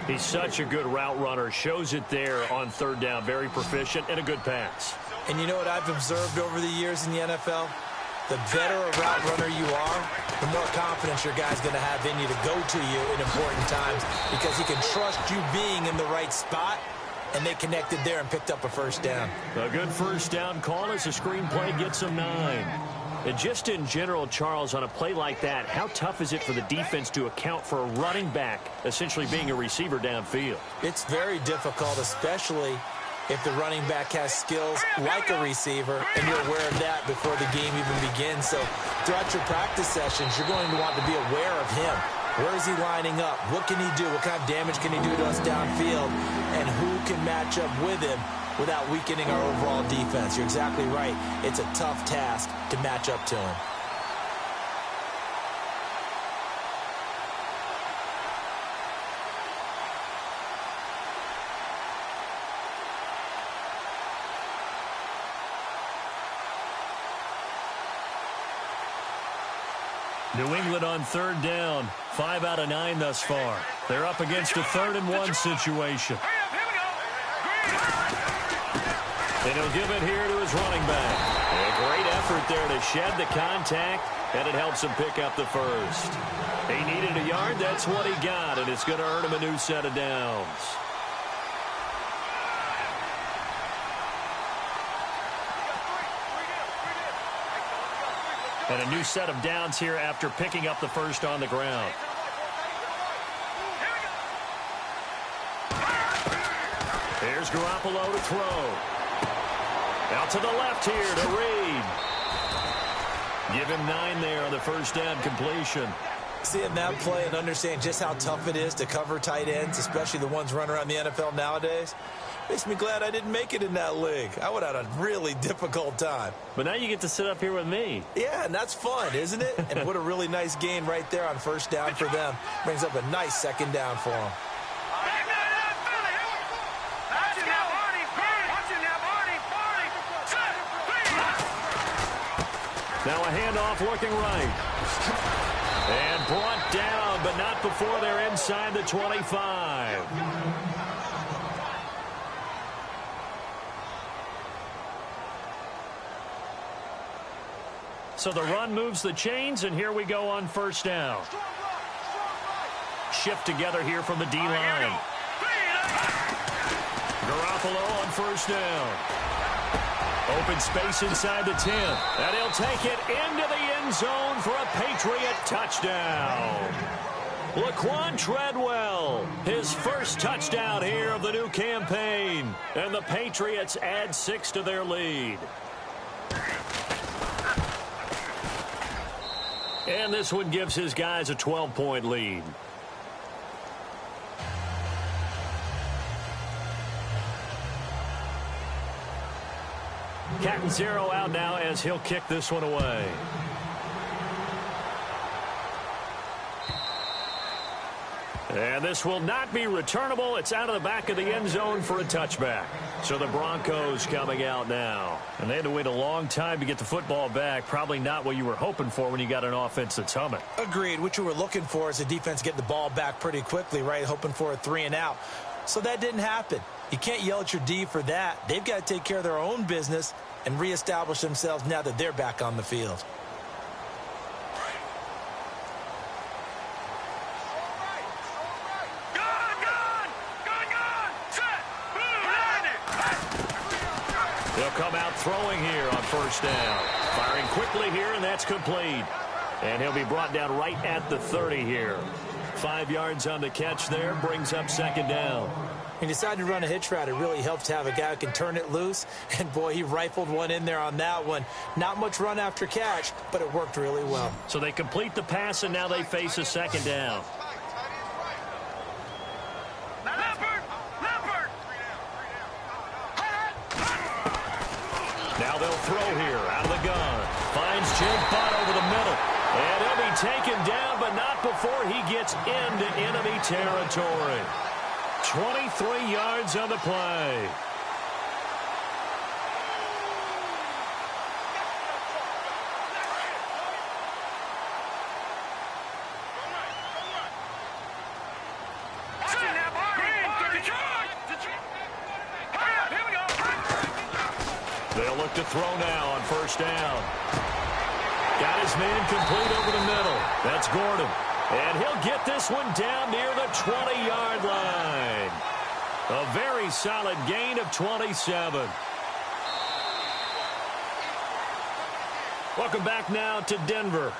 He's such a good route runner. Shows it there on 3rd down. Very proficient and a good pass. And you know what I've observed over the years in the NFL? The better a route runner you are, the more confidence your guy's going to have in you to go to you in important times because he can trust you being in the right spot, and they connected there and picked up a first down. A good first down call as the screenplay gets him 9. And just in general, Charles, on a play like that, how tough is it for the defense to account for a running back essentially being a receiver downfield? It's very difficult, especially if the running back has skills like a receiver, and you're aware of that before the game even begins. So throughout your practice sessions, you're going to want to be aware of him. Where is he lining up? What can he do? What kind of damage can he do to us downfield? And who can match up with him without weakening our overall defense? You're exactly right. It's a tough task to match up to him. New England on 3rd down. 5 out of 9 thus far. They're up against a 3rd and 1 situation. And he'll give it here to his running back. A great effort there to shed the contact, and it helps him pick up the first. He needed a yard. That's what he got, and it's going to earn him a new set of downs. And a new set of downs here after picking up the first on the ground. Here's Garoppolo to throw. Out to the left here to Reed. Give him 9 there on the first down completion. Seeing that play and understanding just how tough it is to cover tight ends, especially the ones running around the NFL nowadays, makes me glad I didn't make it in that league. I would have had a really difficult time. But now you get to sit up here with me. Yeah, and that's fun, isn't it? And what a really nice gain right there on first down for them. Brings up a nice second down for them. Now a handoff looking right. And brought down, but not before they're inside the 25. So the run moves the chains, and here we go on first down. Shift together here from the D-line. Garoppolo on first down. Open space inside the 10. And he'll take it into the end zone for a Patriot touchdown. Laquan Treadwell, his first touchdown here of the new campaign. And the Patriots add 6 to their lead. And this one gives his guys a 12-point lead. Catanzaro out now as he'll kick this one away. And this will not be returnable. It's out of the back of the end zone for a touchback. So the Broncos coming out now. And they had to wait a long time to get the football back. Probably not what you were hoping for when you got an offense that's humming. Agreed. What you were looking for is the defense getting the ball back pretty quickly, right? Hoping for a 3 and out. So that didn't happen. You can't yell at your D for that. They've got to take care of their own business and reestablish themselves now that they're back on the field. They'll come out throwing here on first down. Firing quickly here, and that's complete. And he'll be brought down right at the 30 here. 5 yards on the catch there, brings up second down. He decided to run a hitch route. It really helps to have a guy who can turn it loose. And, boy, he rifled one in there on that one. Not much run after catch, but it worked really well. So they complete the pass, and now they face a second down. Now they'll throw here out of the gun. Finds Jake Butt over the middle. And he'll be taken down, but not before he gets into enemy territory. 23 yards on the play. They'll look to throw now on first down. Got his man complete over the middle. That's Gordon. And he'll get this one down near the 20-yard line. A very solid gain of 27. Welcome back now to Denver.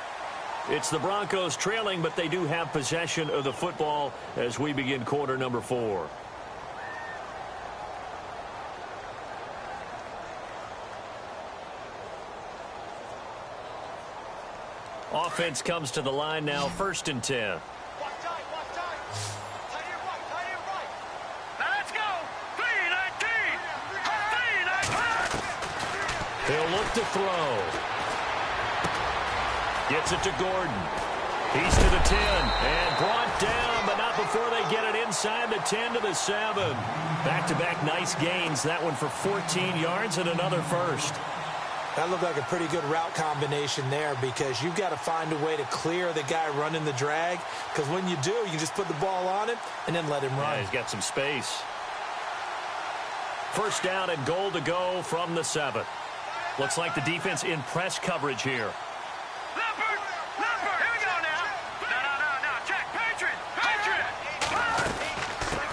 It's the Broncos trailing, but they do have possession of the football as we begin quarter number 4. Offense comes to the line now, 1st and 10. He'll look to throw. Gets it to Gordon. He's to the 10 and brought down, but not before they get it inside the 10 to the 7. Back-to-back nice gains. That one for 14 yards and another first. That looked like a pretty good route combination there because you've got to find a way to clear the guy running the drag, because when you do, you can just put the ball on him and then let him run. Yeah, he's got some space. First down and goal to go from the 7. Looks like the defense in press coverage here. Leopard! Here we go now! No, check! Patriot!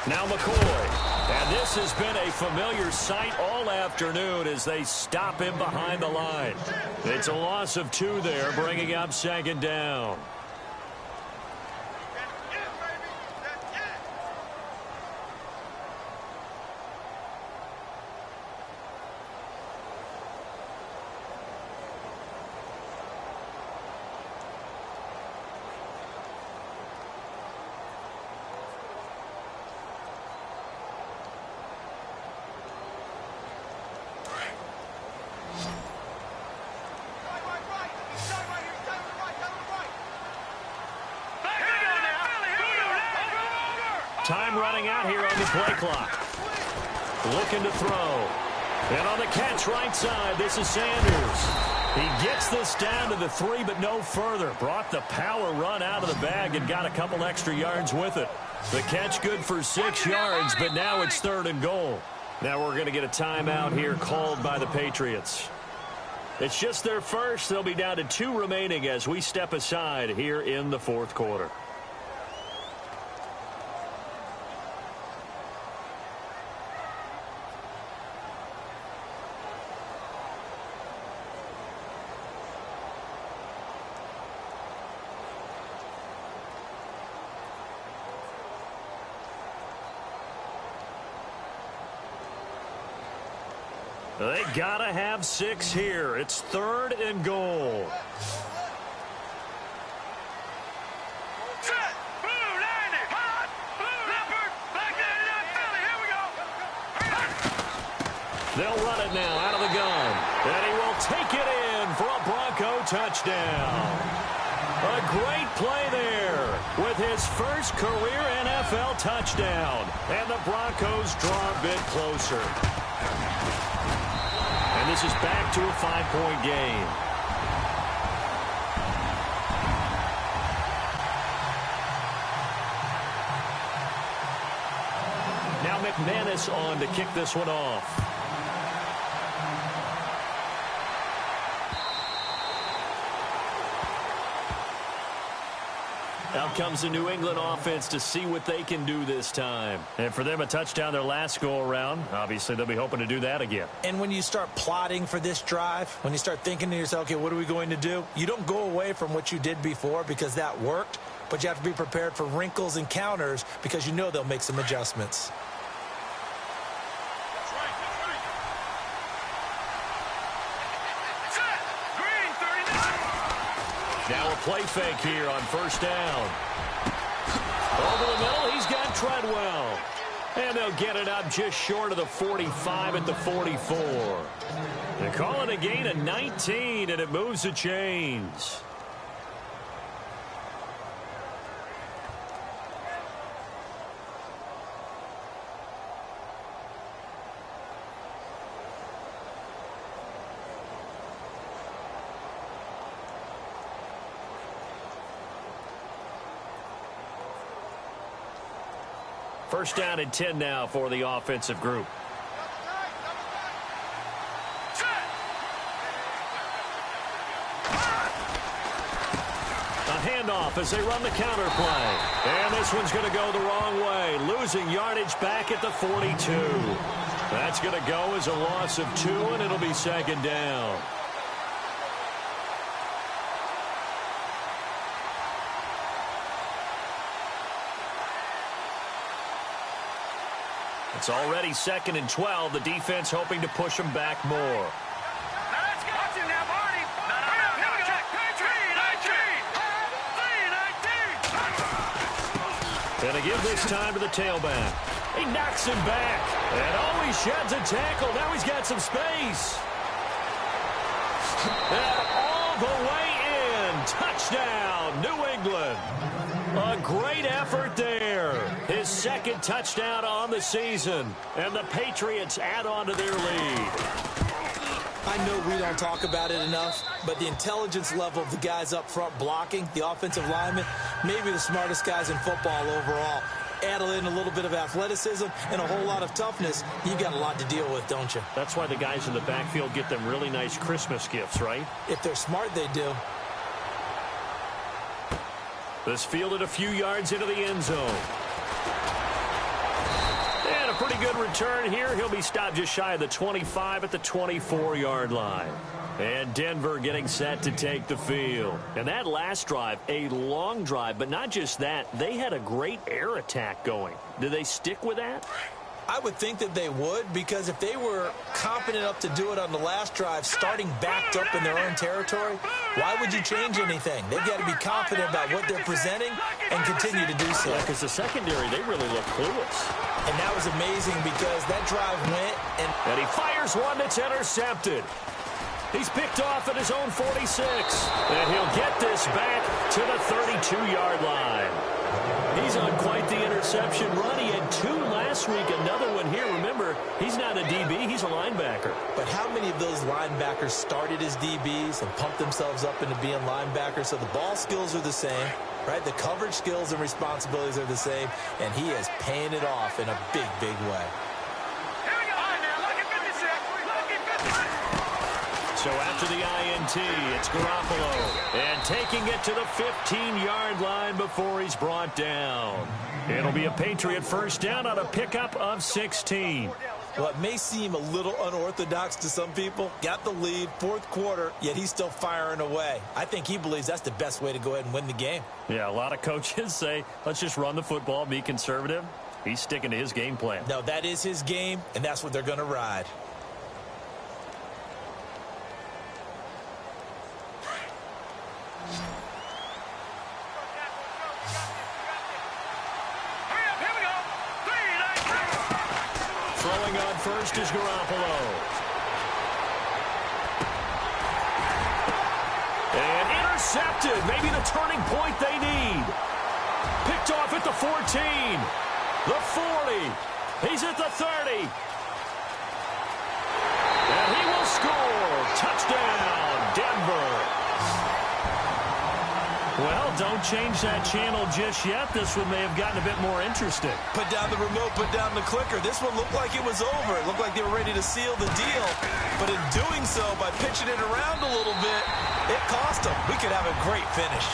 Now McCoy. And this has been a familiar sight all afternoon as they stop him behind the line. It's a loss of 2 there, bringing up second down. Time running out here on the play clock. Looking to throw. And on the catch right side, this is Sanders. He gets this down to the 3, but no further. Brought the power run out of the bag and got a couple extra yards with it. The catch good for 6 yards, but now it's 3rd and goal. Now we're going to get a timeout here called by the Patriots. It's just their first. They'll be down to 2 remaining as we step aside here in the fourth quarter. They gotta have 6 here. It's 3rd and goal. Set. Blue, 90. Hot. Blue, leopard. Black, Philly. Here we go. They'll run it now out of the gun. And he will take it in for a Bronco touchdown. A great play there with his first career NFL touchdown. And the Broncos draw a bit closer. And this is back to a 5-point game. Now McManus on to kick this one off. Out comes the New England offense to see what they can do this time. And for them, a touchdown their last go-around. Obviously, they'll be hoping to do that again. And when you start plotting for this drive, when you start thinking to yourself, okay, what are we going to do? You don't go away from what you did before because that worked, but you have to be prepared for wrinkles and counters because you know they'll make some adjustments. Now a play fake here on first down. Over the middle, he's got Treadwell. And they'll get it up just short of the 45 at the 44. They call it a gain of 19, and it moves the chains. First down and 10 now for the offensive group. A handoff as they run the counter play. And this one's going to go the wrong way. Losing yardage back at the 42. That's going to go as a loss of 2, and it'll be second down. It's already 2nd and 12. The defense hoping to push them back more. Now let's go. Watch him now, Barney. Here we go. 3-19. And to give this time to the tailback. He knocks him back. And oh, he sheds a tackle. Now he's got some space. And all the way in. Touchdown, New England. A great effort there. His 2nd touchdown on the season. And the Patriots add on to their lead. I know we don't talk about it enough, but the intelligence level of the guys up front blocking, the offensive linemen, maybe the smartest guys in football overall. Add in a little bit of athleticism and a whole lot of toughness, you've got a lot to deal with, don't you? That's why the guys in the backfield get them really nice Christmas gifts, right? If they're smart, they do. This fielded a few yards into the end zone. And a pretty good return here. He'll be stopped just shy of the 25 at the 24-yard line. And Denver getting set to take the field. And that last drive, a long drive, but not just that. They had a great air attack going. Did they stick with that? I would think that they would, because if they were competent enough to do it on the last drive, starting backed up in their own territory, why would you change anything? They've got to be confident about what they're presenting and continue to do so. Yeah, because the secondary, they really look clueless. And that was amazing because that drive went and he fires one that's intercepted. He's picked off at his own 46. And he'll get this back to the 32-yard line. He's on quite the interception run. He had 2 last week, another one here. Remember, he's not a DB, he's a linebacker. But how many of those linebackers started as DBs and pumped themselves up into being linebackers? So the ball skills are the same, right? The coverage skills and responsibilities are the same, and he is paying it off in a big, big way. Here we go. All right, now, lucky 56. Lucky 56. So after the INT, it's Garoppolo. And taking it to the 15-yard line before he's brought down. It'll be a Patriot first down on a pickup of 16. Well, it may seem a little unorthodox to some people. Got the lead, fourth quarter, yet he's still firing away. I think he believes that's the best way to go ahead and win the game. Yeah, a lot of coaches say, let's just run the football, be conservative. He's sticking to his game plan. No, that is his game, and that's what they're going to ride. Throwing on first is Garoppolo. And intercepted. Maybe the turning point they need. Picked off at the 14. The 40. He's at the 30. And he will score. Touchdown, Denver. Well, don't change that channel just yet. This one may have gotten a bit more interesting. Put down the remote, put down the clicker. This one looked like it was over. It looked like they were ready to seal the deal. But in doing so, by pitching it around a little bit, it cost them. We could have a great finish.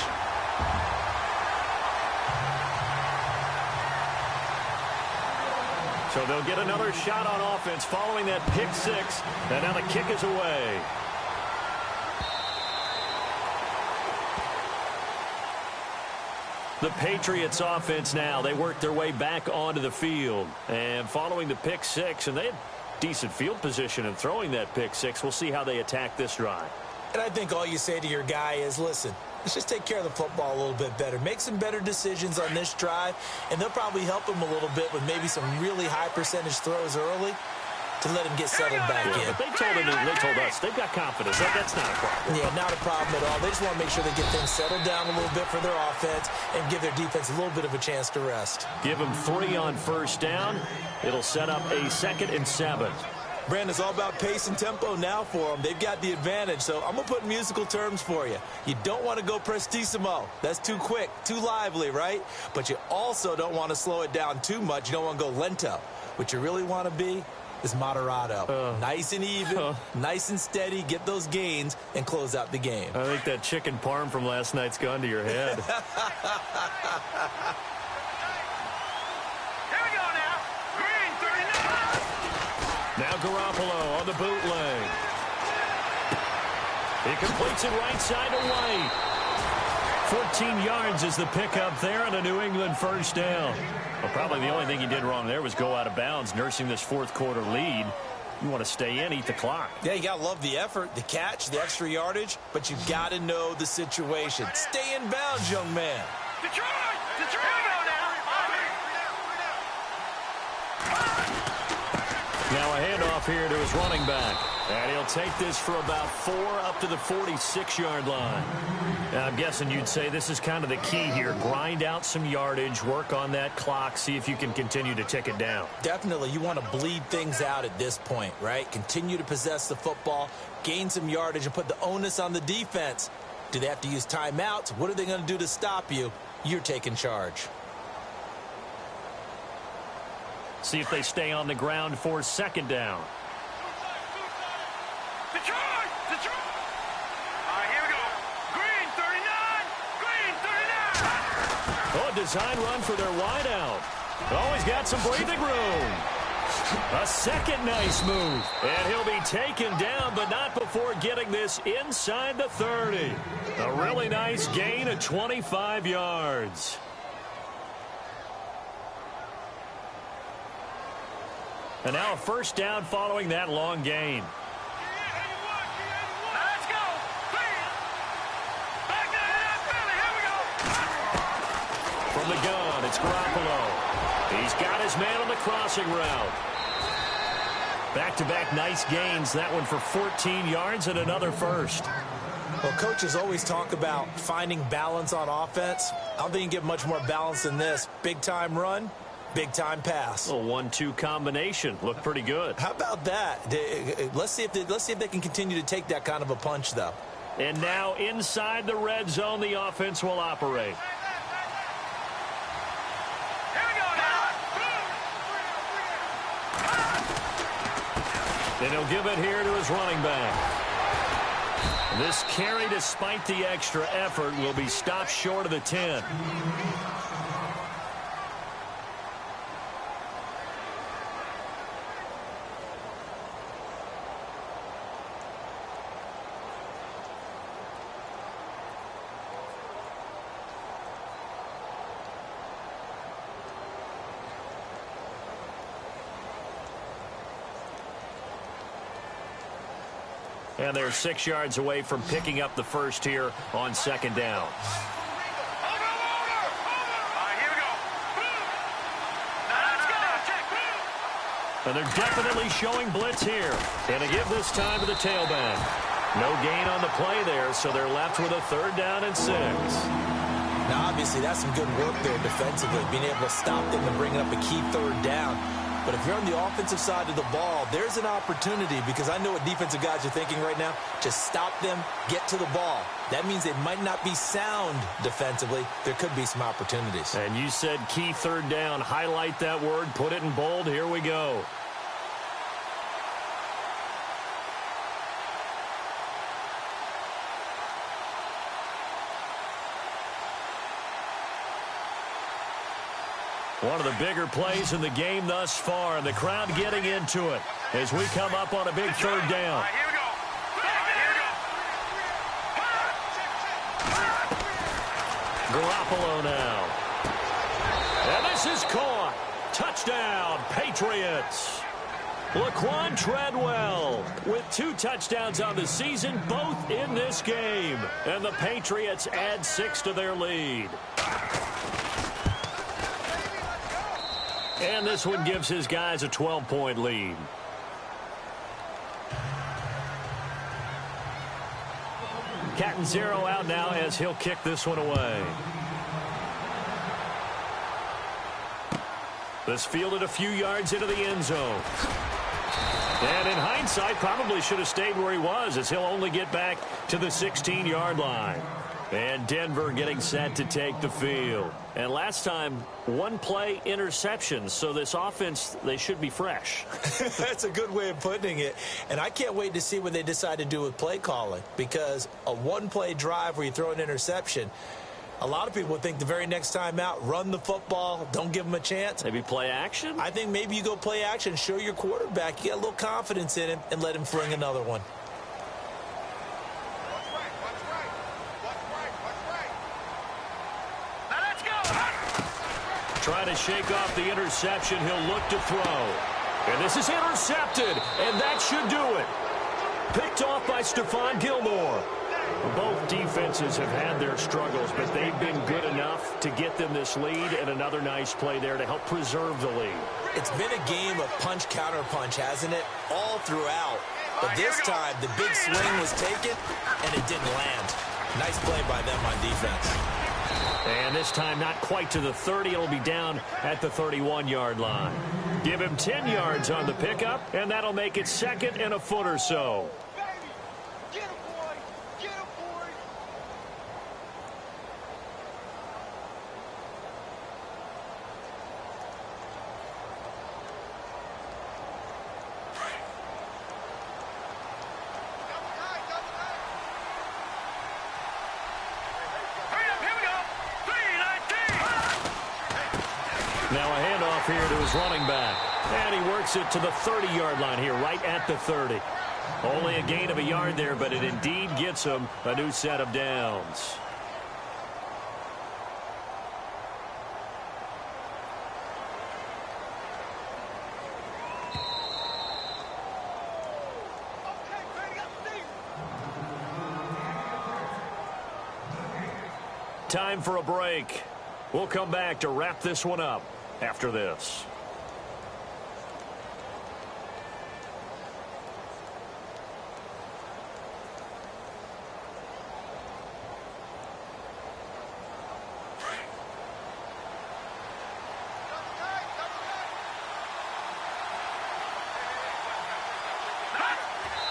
So they'll get another shot on offense following that pick six. And now the kick is away. The Patriots offense now, they work their way back onto the field. And following the pick six, and they had decent field position in throwing that pick six. We'll see how they attack this drive. And I think all you say to your guy is, listen, let's just take care of the football a little bit better. Make some better decisions on this drive, and they'll probably help him a little bit with maybe some really high percentage throws early to let him get settled back in. But they told us, they've got confidence. That's not a problem. Yeah, not a problem at all. They just want to make sure they get things settled down a little bit for their offense and give their defense a little bit of a chance to rest. Give them 3 on first down. It'll set up a 2nd and 7. Brandon, it's all about pace and tempo now for them. They've got the advantage, so I'm going to put musical terms for you. You don't want to go prestissimo. That's too quick, too lively, right? But you also don't want to slow it down too much. You don't want to go lento. What you really want to be is moderato. Nice and even, nice and steady, get those gains, and close out the game. I think that chicken parm from last night's gone to your head. Here we go now. Green 39. Now Garoppolo on the bootleg. He completes it right side to White. 14 yards is the pickup there on a New England first down. Well, probably the only thing he did wrong there was go out of bounds, nursing this fourth quarter lead. You want to stay in, eat the clock. Yeah, you got to love the effort, the catch, the extra yardage, but you got to know the situation. Stay in bounds, young man. Detroit! Detroit! Here we go now. Now a handoff here to his running back. And he'll take this for about 4 up to the 46-yard line. Now, I'm guessing you'd say this is kind of the key here. Grind out some yardage, work on that clock, see if you can continue to tick it down. Definitely, you want to bleed things out at this point, right? Continue to possess the football, gain some yardage, and put the onus on the defense. Do they have to use timeouts? What are they going to do to stop you? You're taking charge. See if they stay on the ground for 2nd down. Detroit! Detroit! All right, here we go. Green 39. Green 39. Oh, a design run for their wideout. Always got some breathing room. A second nice move. And he'll be taken down, but not before getting this inside the 30. A really nice gain of 25 yards. And now a first down following that long gain. Let's go. Back to that Philly. Here we go. From the gun, it's Garoppolo. He's got his man on the crossing route. Back-to-back nice gains. That one for 14 yards and another first. Well, coaches always talk about finding balance on offense. I don't think you can get much more balance than this. Big-time run, big-time pass. A 1-2 combination. Looked pretty good. How about that? Let's see if they can continue to take that kind of a punch, though. And now inside the red zone, the offense will operate. Here we go now. And he'll give it here to his running back. This carry, despite the extra effort, will be stopped short of the 10. And they're 6 yards away from picking up the first here on second down. And they're definitely showing blitz here. And to give this time to the tailback. No gain on the play there, so they're left with a 3rd down and 6. Now, obviously, that's some good work there defensively, being able to stop them and bringing up a key 3rd down. But if you're on the offensive side of the ball, there's an opportunity, because I know what defensive guys are thinking right now. Just stop them, get to the ball. That means they might not be sound defensively. There could be some opportunities. And you said key 3rd down. Highlight that word. Put it in bold. Here we go. One of the bigger plays in the game thus far, and the crowd getting into it as we come up on a big 3rd down. Here we go. Garoppolo now. And this is caught. Touchdown, Patriots. Laquan Treadwell with 2 touchdowns on the season, both in this game. And the Patriots add 6 to their lead. And this one gives his guys a 12-point lead. Cat and 0 out now as he'll kick this one away. This fielded a few yards into the end zone. And in hindsight, probably should have stayed where he was, as he'll only get back to the 16-yard line. And Denver getting set to take the field. And last time, 1-play interception. So this offense, they should be fresh. That's a good way of putting it. And I can't wait to see what they decide to do with play calling. Because a 1-play drive where you throw an interception, a lot of people think the very next time out, run the football, don't give them a chance. Maybe play action? I think maybe you go play action, show your quarterback, you get a little confidence in him, and let him fling another one. Trying to shake off the interception. He'll look to throw. And this is intercepted. And that should do it. Picked off by Stephon Gilmore. Both defenses have had their struggles, but they've been good enough to get them this lead, and another nice play there to help preserve the lead. It's been a game of punch-counter-punch, hasn't it? All throughout. But this time, the big swing was taken, and it didn't land. Nice play by them on defense. And this time not quite to the 30. It'll be down at the 31-yard line. Give him 10 yards on the pickup, and that'll make it 2nd and a foot or so. Get him, boy! Get him, boy! Now a handoff here to his running back. And he works it to the 30-yard line here, right at the 30. Only a gain of a yard there, but it indeed gets him a new set of downs. Time for a break. We'll come back to wrap this one up after this.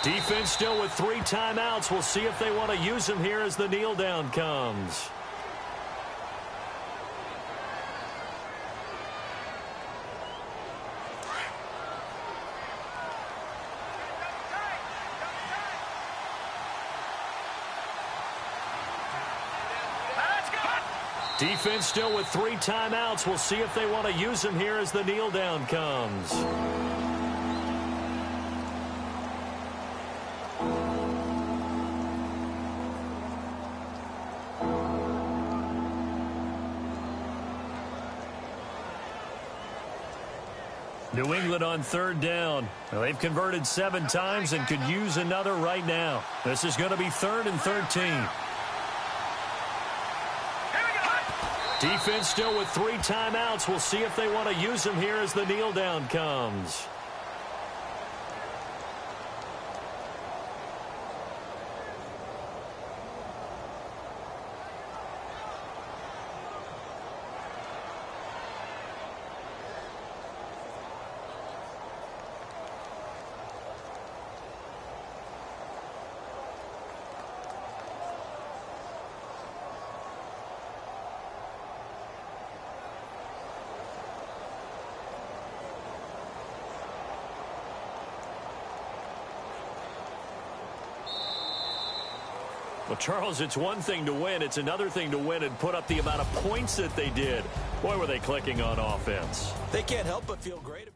Defense still with 3 timeouts. We'll see if they want to use them here as the kneel down comes. Defense still with 3 timeouts. We'll see if they want to use them here as the kneel down comes. New England on 3rd down. Well, they've converted 7 times and could use another right now. This is going to be 3rd and 13. Defense still with 3 timeouts. We'll see if they want to use them here as the kneel down comes. Well, Charles, it's one thing to win. It's another thing to win and put up the amount of points that they did. Boy, were they clicking on offense. They can't help but feel great about it.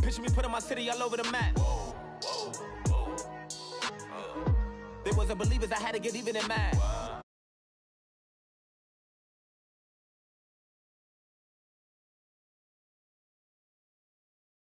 Picture me putting my city all over the map. They wasn't believers, I had to get even in mad.